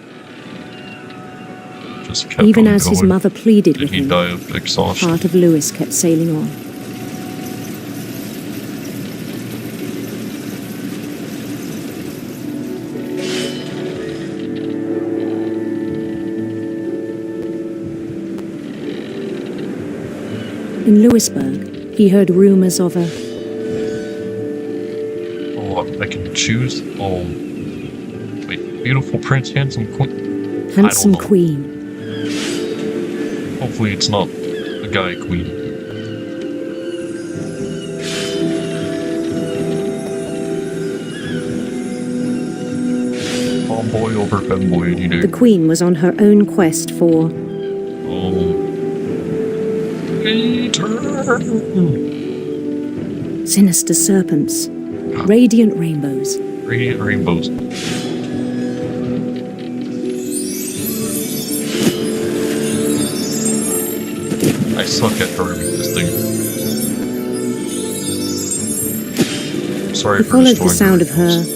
Just kept Even on as his going. mother pleaded Did with he him, die of exhaustion? part of Lewis kept sailing on. In Louisburg, he heard rumors of a Oh, I can choose? Oh. Wait, beautiful prince, handsome queen? handsome I don't know. queen. Hopefully it's not a guy queen. Tomboy over femboy any day. The queen was on her own quest for Oh. Peter! sinister serpents, radiant rainbows, Radiant rainbows. I suck at driving this thing. I'm sorry he for followed the destroying sound your of her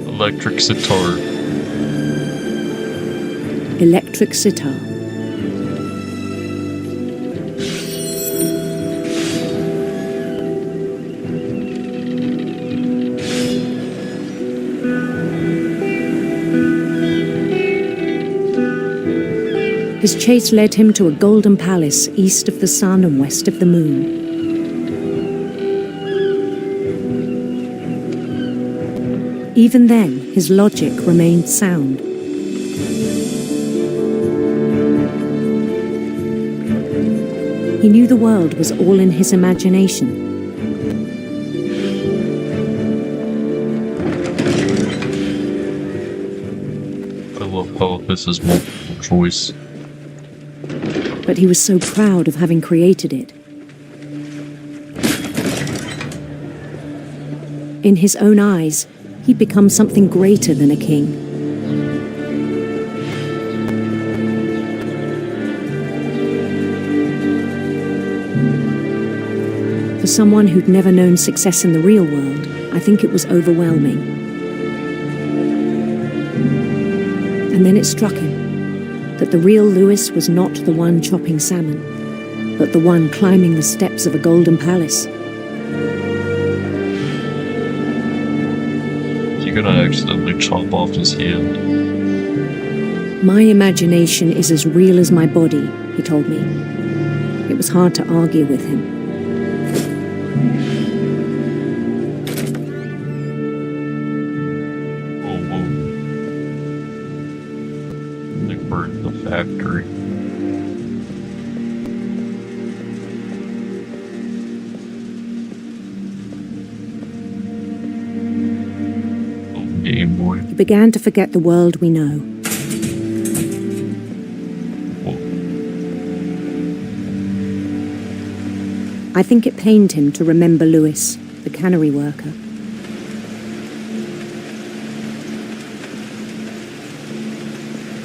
electric sitar. electric sitar. His chase led him to a golden palace east of the sun and west of the moon. Even then, his logic remained sound. He knew the world was all in his imagination. I love how this is multiple choice. But he was so proud of having created it. In his own eyes, he'd become something greater than a king. For someone who'd never known success in the real world, I think it was overwhelming. And then it struck him that the real Lewis was not the one chopping salmon, but the one climbing the steps of a golden palace. You're gonna accidentally chop off his hand. My imagination is as real as my body, he told me. It was hard to argue with him. Oh, whoa. They burned the factory. Oh, Game Boy. He began to forget the world we know. I think it pained him to remember Lewis, the cannery worker.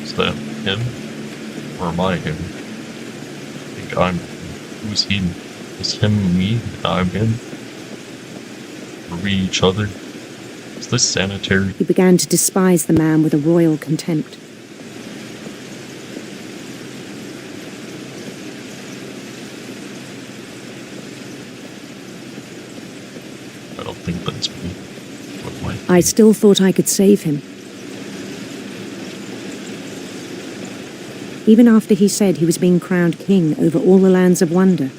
Is that him? Or am I him? I think I'm him. Who's he? Is him me and I'm him? Are we each other? Is this sanitary? He began to despise the man with a royal contempt. I don't think that's me. What am I? I still thought I could save him. Even after he said he was being crowned king over all the lands of wonder.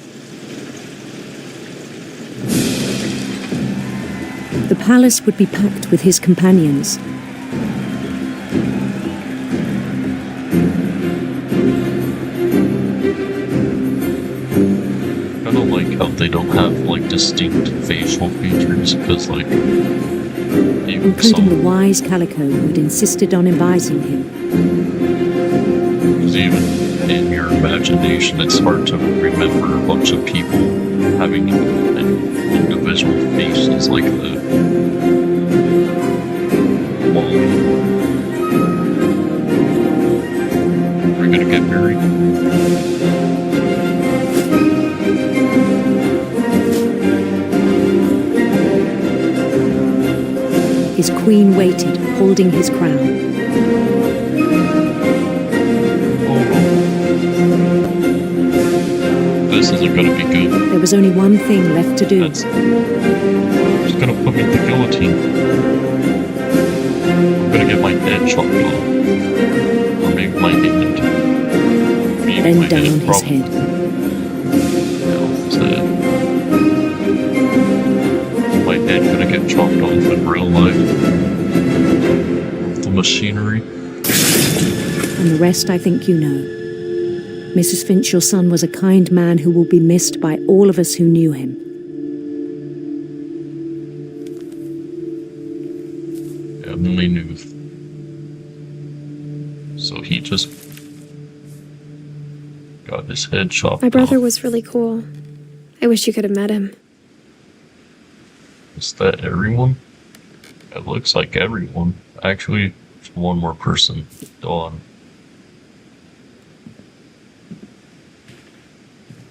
The palace would be packed with his companions. I don't like how they don't have, like, distinct facial features, because, like, even Including the wise Calico who'd insisted on inviting him. because even in your imagination, it's hard to remember a bunch of people having individual faces like that. Well, we're gonna get married. His queen waited, holding his crown. This isn't gonna be good. There was only one thing left to do. It's gonna put me in the guillotine. I'm gonna get my head chopped off. Or maybe my hand. Maybe Then my down his probably. head. Is that my head gonna get chopped off in real life? The machinery? And the rest I think you know. Mrs. Finch, your son was a kind man who will be missed by all of us who knew him. Heavenly knew. So he just got his head chopped My brother off. was really cool. I wish you could have met him. Is that everyone? It looks like everyone. Actually, there's one more person. Dawn.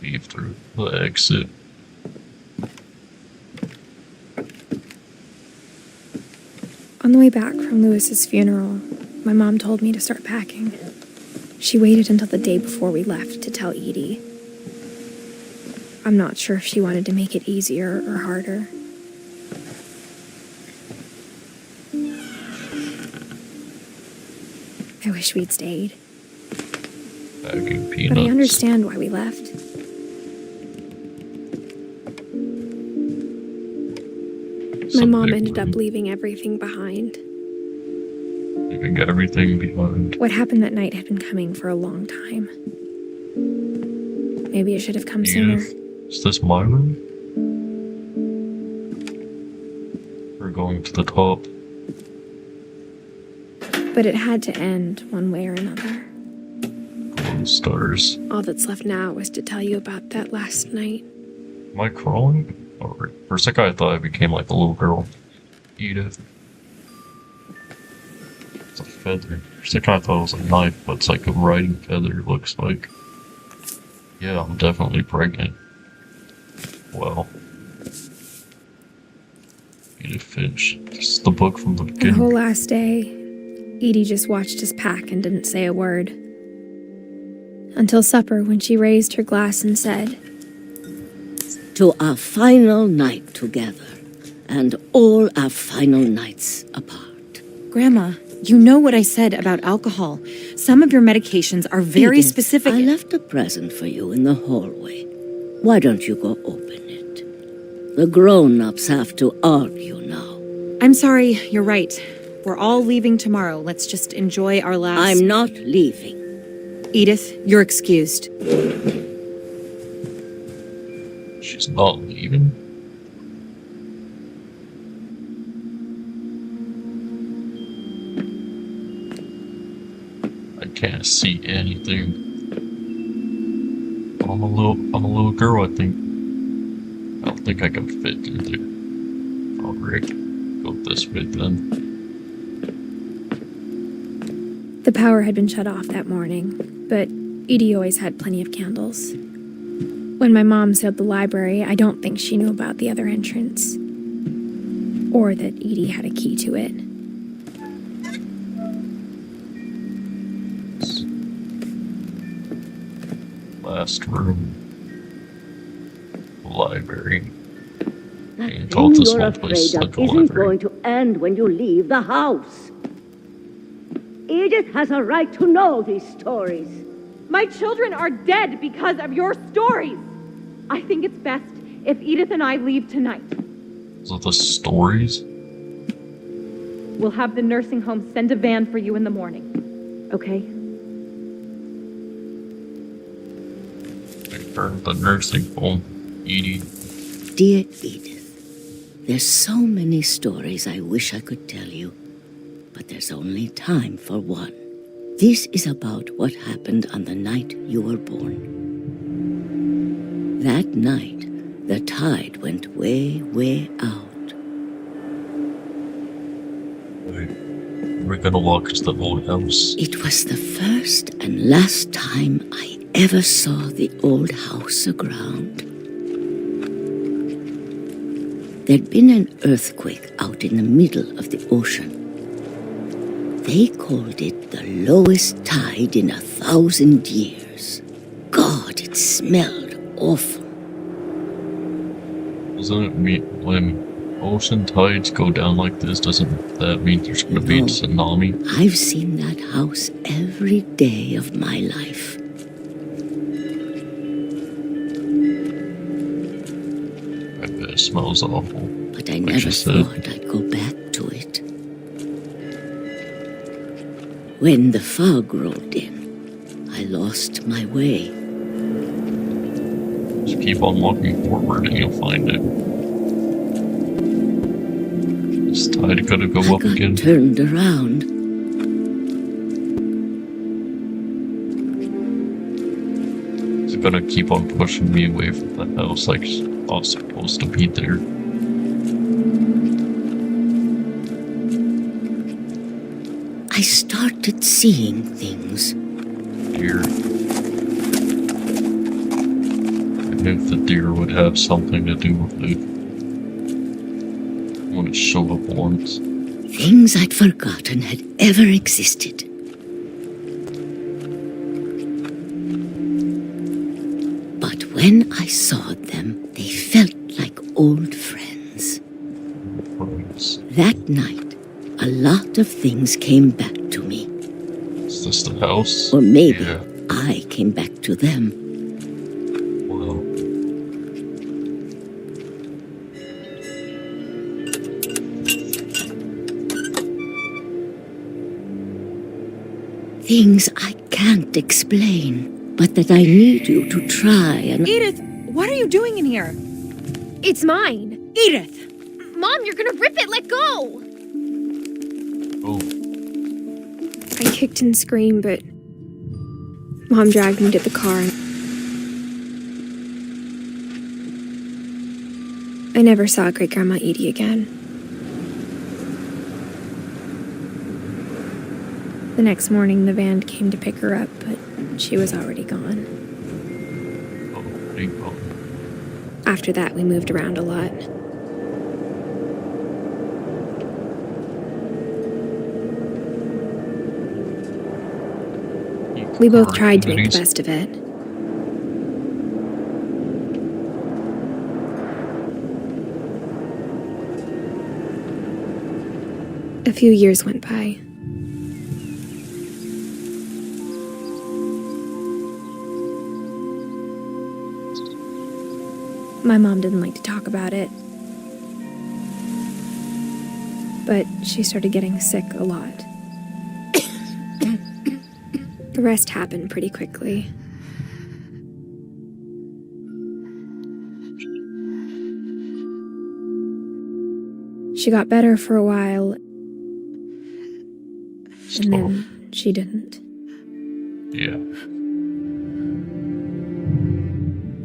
Leave through the exit. On the way back from Lewis's funeral, my mom told me to start packing. She waited until the day before we left to tell Edie. I'm not sure if she wanted to make it easier or harder. I wish we'd stayed. Packing But peanuts. I understand why we left. My mom ended up leaving everything behind. Leaving everything behind. What happened that night had been coming for a long time. Maybe it should have come sooner. Edith, is this my room? We're going to the top. But it had to end one way or another. Golden stars. All that's left now was to tell you about that last night. Am I crawling? Alright. For a second I thought I became like a little girl. Edith. It's a feather. For a second I thought it was a knife, but it's like a riding feather, looks like. Yeah, I'm definitely pregnant. Well. Edith Finch. This is the book from the The beginning. whole last day, Edie just watched us pack and didn't say a word. Until supper, when she raised her glass and said, "To our final night together, and all our final nights apart." Grandma, you know what I said about alcohol. Some of your medications are very Edith, specific. I left a present for you in the hallway. Why don't you go open it? The grown-ups have to argue now. I'm sorry, you're right. We're all leaving tomorrow. Let's just enjoy our last... I'm not leaving. Edith, you're excused. She's not leaving? I can't see anything. I'm a little girl, I think. I don't think I can fit through there. Alright, go this way then. the power had been shut off that morning, but Edie always had plenty of candles. When my mom sealed the library, I don't think she knew about the other entrance. Or that Edie had a key to it. Last room. Library. That And thing this you're whole place afraid like of a isn't library. going to end when you leave the house. Edith has a right to know these stories. My children are dead because of your stories. I think it's best if Edith and I leave tonight. So the stories? We'll have the nursing home send a van for you in the morning. Okay? Return to the nursing home. Edie. Dear Edith, there's so many stories I wish I could tell you, but there's only time for one. This is about what happened on the night you were born. That night, the tide went way, way out. We're gonna walk to the old house. It was the first and last time I ever saw the old house aground. There'd been an earthquake out in the middle of the ocean. They called it the lowest tide in 1,000 years. God, it smelled awful. Doesn't it mean when ocean tides go down like this, doesn't that mean there's gonna be a tsunami? I've seen that house every day of my life. I bet it smells awful. But I like never you said. thought I'd go back to it. When the fog rolled in, I lost my way. Just keep on walking forward and you'll find it. This tide gotta go up again. Turned around. It's gonna keep on pushing me away from the house like I was supposed to be there. I started seeing things. Deer. And if the deer would have something to do with it. When it showed up once. Things I'd forgotten had ever existed. But when I saw them, they felt like old friends. That night, a lot of things came back to me. Is this the house? Or maybe Yeah. I came back to them. Wow. Things I can't explain. but that I need you to try and... Edith, what are you doing in here? It's mine. Edith! Mom, you're gonna rip it. Let go. Oh. I kicked and screamed, but Mom dragged me to the car. I never saw Great-Grandma Edie again. The next morning, the van came to pick her up, but she was already gone. Oh, thank God. After that, we moved around a lot. We both tried to make the best of it. A few years went by. My mom didn't like to talk about it, but she started getting sick a lot. The rest happened pretty quickly. She got better for a while, and then she didn't. Yeah.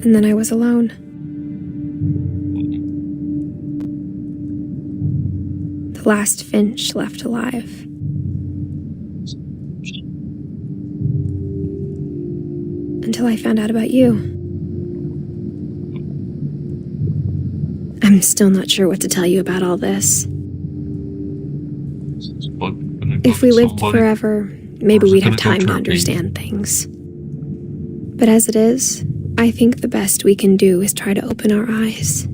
And then I was alone. The last Finch left alive. Until I found out about you. I'm still not sure what to tell you about all this. If we lived forever, maybe we'd have time to understand things. But as it is, I think the best we can do is try to open our eyes.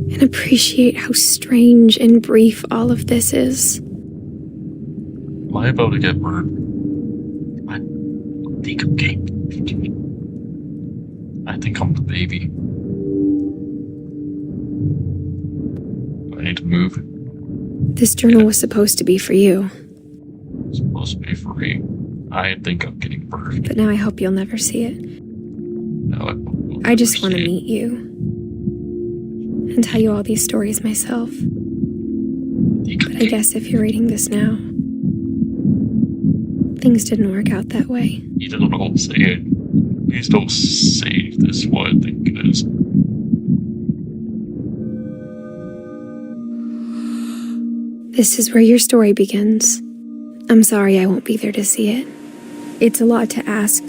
And appreciate how strange and brief all of this is. Am I about to get burned? I think I'm getting... I think I'm the baby. I need to move. This journal was supposed to be for you. It's supposed to be for me. I think I'm getting burned. But now I hope you'll never see it. No, I just want to meet you. And tell you all these stories myself. But I guess if you're reading this now, things didn't work out that way. You don't say it. Please don't say this is what I think it is. This is where your story begins. I'm sorry I won't be there to see it. It's a lot to ask,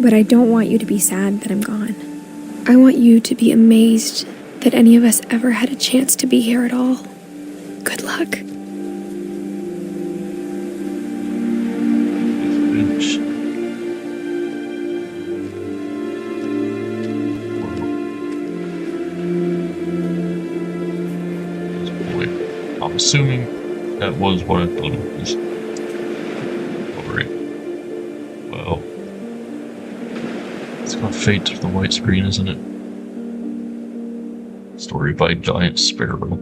but I don't want you to be sad that I'm gone. I want you to be amazed that any of us ever had a chance to be here at all. Good luck. Finch. Wait, I'm assuming that was what I thought it was. Alright. Well, it's got fate to the white screen, isn't it? Story by Giant Sparrow.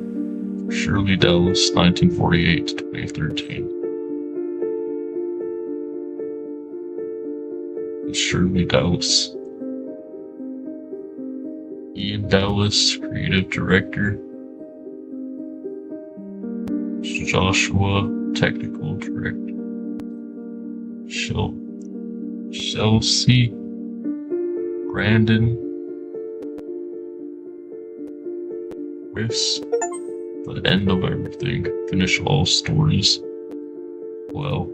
Shirley Dallas, 1948 to 2013. Shirley Dallas. Ian Dallas, creative director. Joshua, technical director. Chelsea, Brandon, Chris, the end of everything, finish all stories. Well,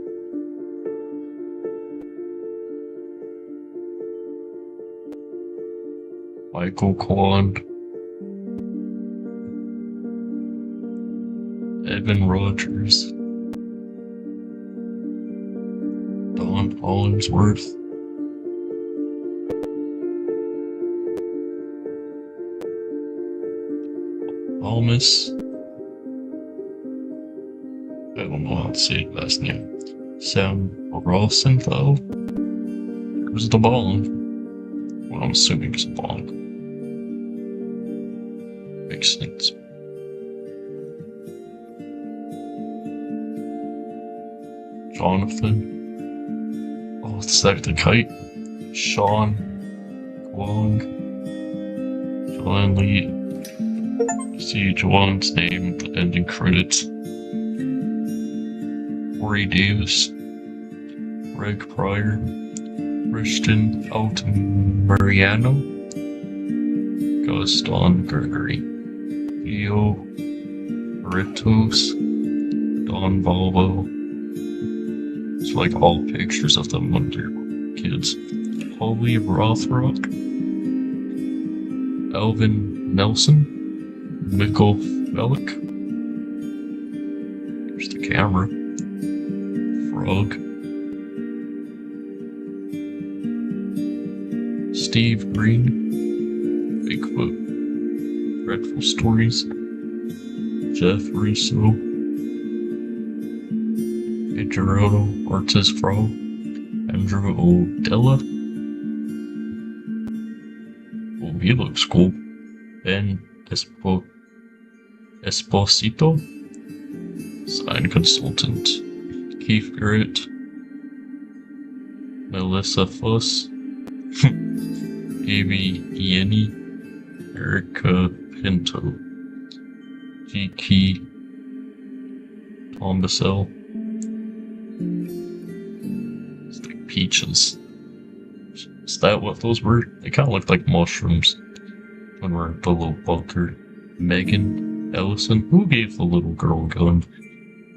Michael Kwan, Evan Rogers, Don Hollingsworth, Almus, I don't know how to say his last name, Sam Rosenthal. Who's the Bond? Well, I'm assuming it's a Bond. Makes sense. Jonathan, Oh, Sack the Kite. Sean. Guang. Joanne Lee. See Joanne's name, the ending credits. Corey Davis. Greg Pryor. Christian Altamariano. Gaston Gregory. Theo Ritos. Don Volvo. It's like all pictures of them when they're kids. Holly Rothrock. Alvin Nelson. Mikkel Bellick. There's the camera. Frog. Steve Green. Bigfoot. Dreadful Stories. Jeff Russo. Gerardo Ortiz Fro. Andrew O'Della. Oh, he looks cool. Ben Esposito. Sign consultant. Keith Garrett. Melissa Fuss. Amy Yeni. Erica Pinto. G.K. Tom Bissell. It's like peaches. Is that what those were? They kind of looked like mushrooms when we're in the little bunker. Megan Ellison. Who gave the little girl a gun?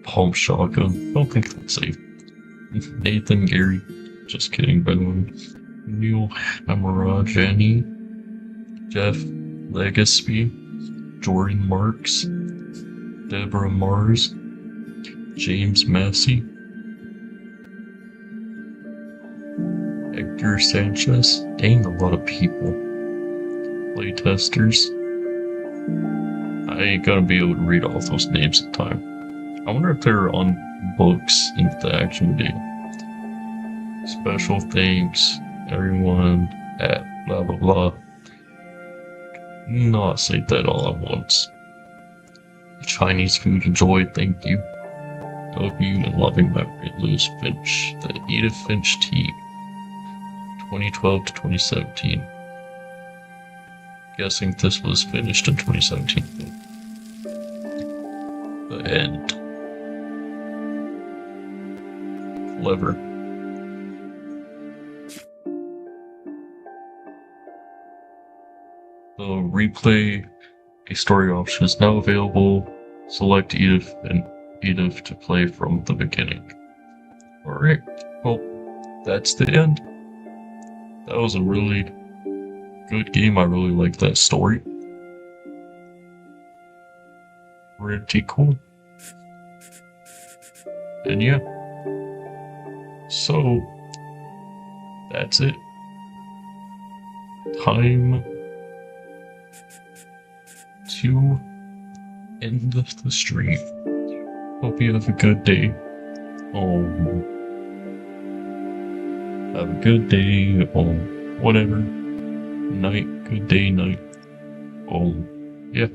Pump shotgun. Don't think that's safe. Nathan Gary. Just kidding, by the way. Neil Hamarajani. Jeff Legacy. Jordan Marks. Deborah Mars. James Massey. Hector Sanchez. Dang, a lot of people. Playtesters. I ain't gonna be able to read all those names in time. I wonder if they're on books in the actual game. Special thanks, everyone at blah blah blah. Not say that all at once. Chinese food enjoyed, thank you. W and loving memory, Lewis Finch. The Edith Finch team. 2012 to 2017. Guessing this was finished in 2017. The end. Clever. The replay a story option is now available. Select Edith and Edith to play from the beginning. Alright, well, that's the end. That was a really good game. I really like that story. Pretty cool. And yeah. So, that's it. Time to end the stream. Hope you have a good day. Have a good day, or whatever. Night, good day, night. Yeah.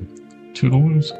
Toodaloos.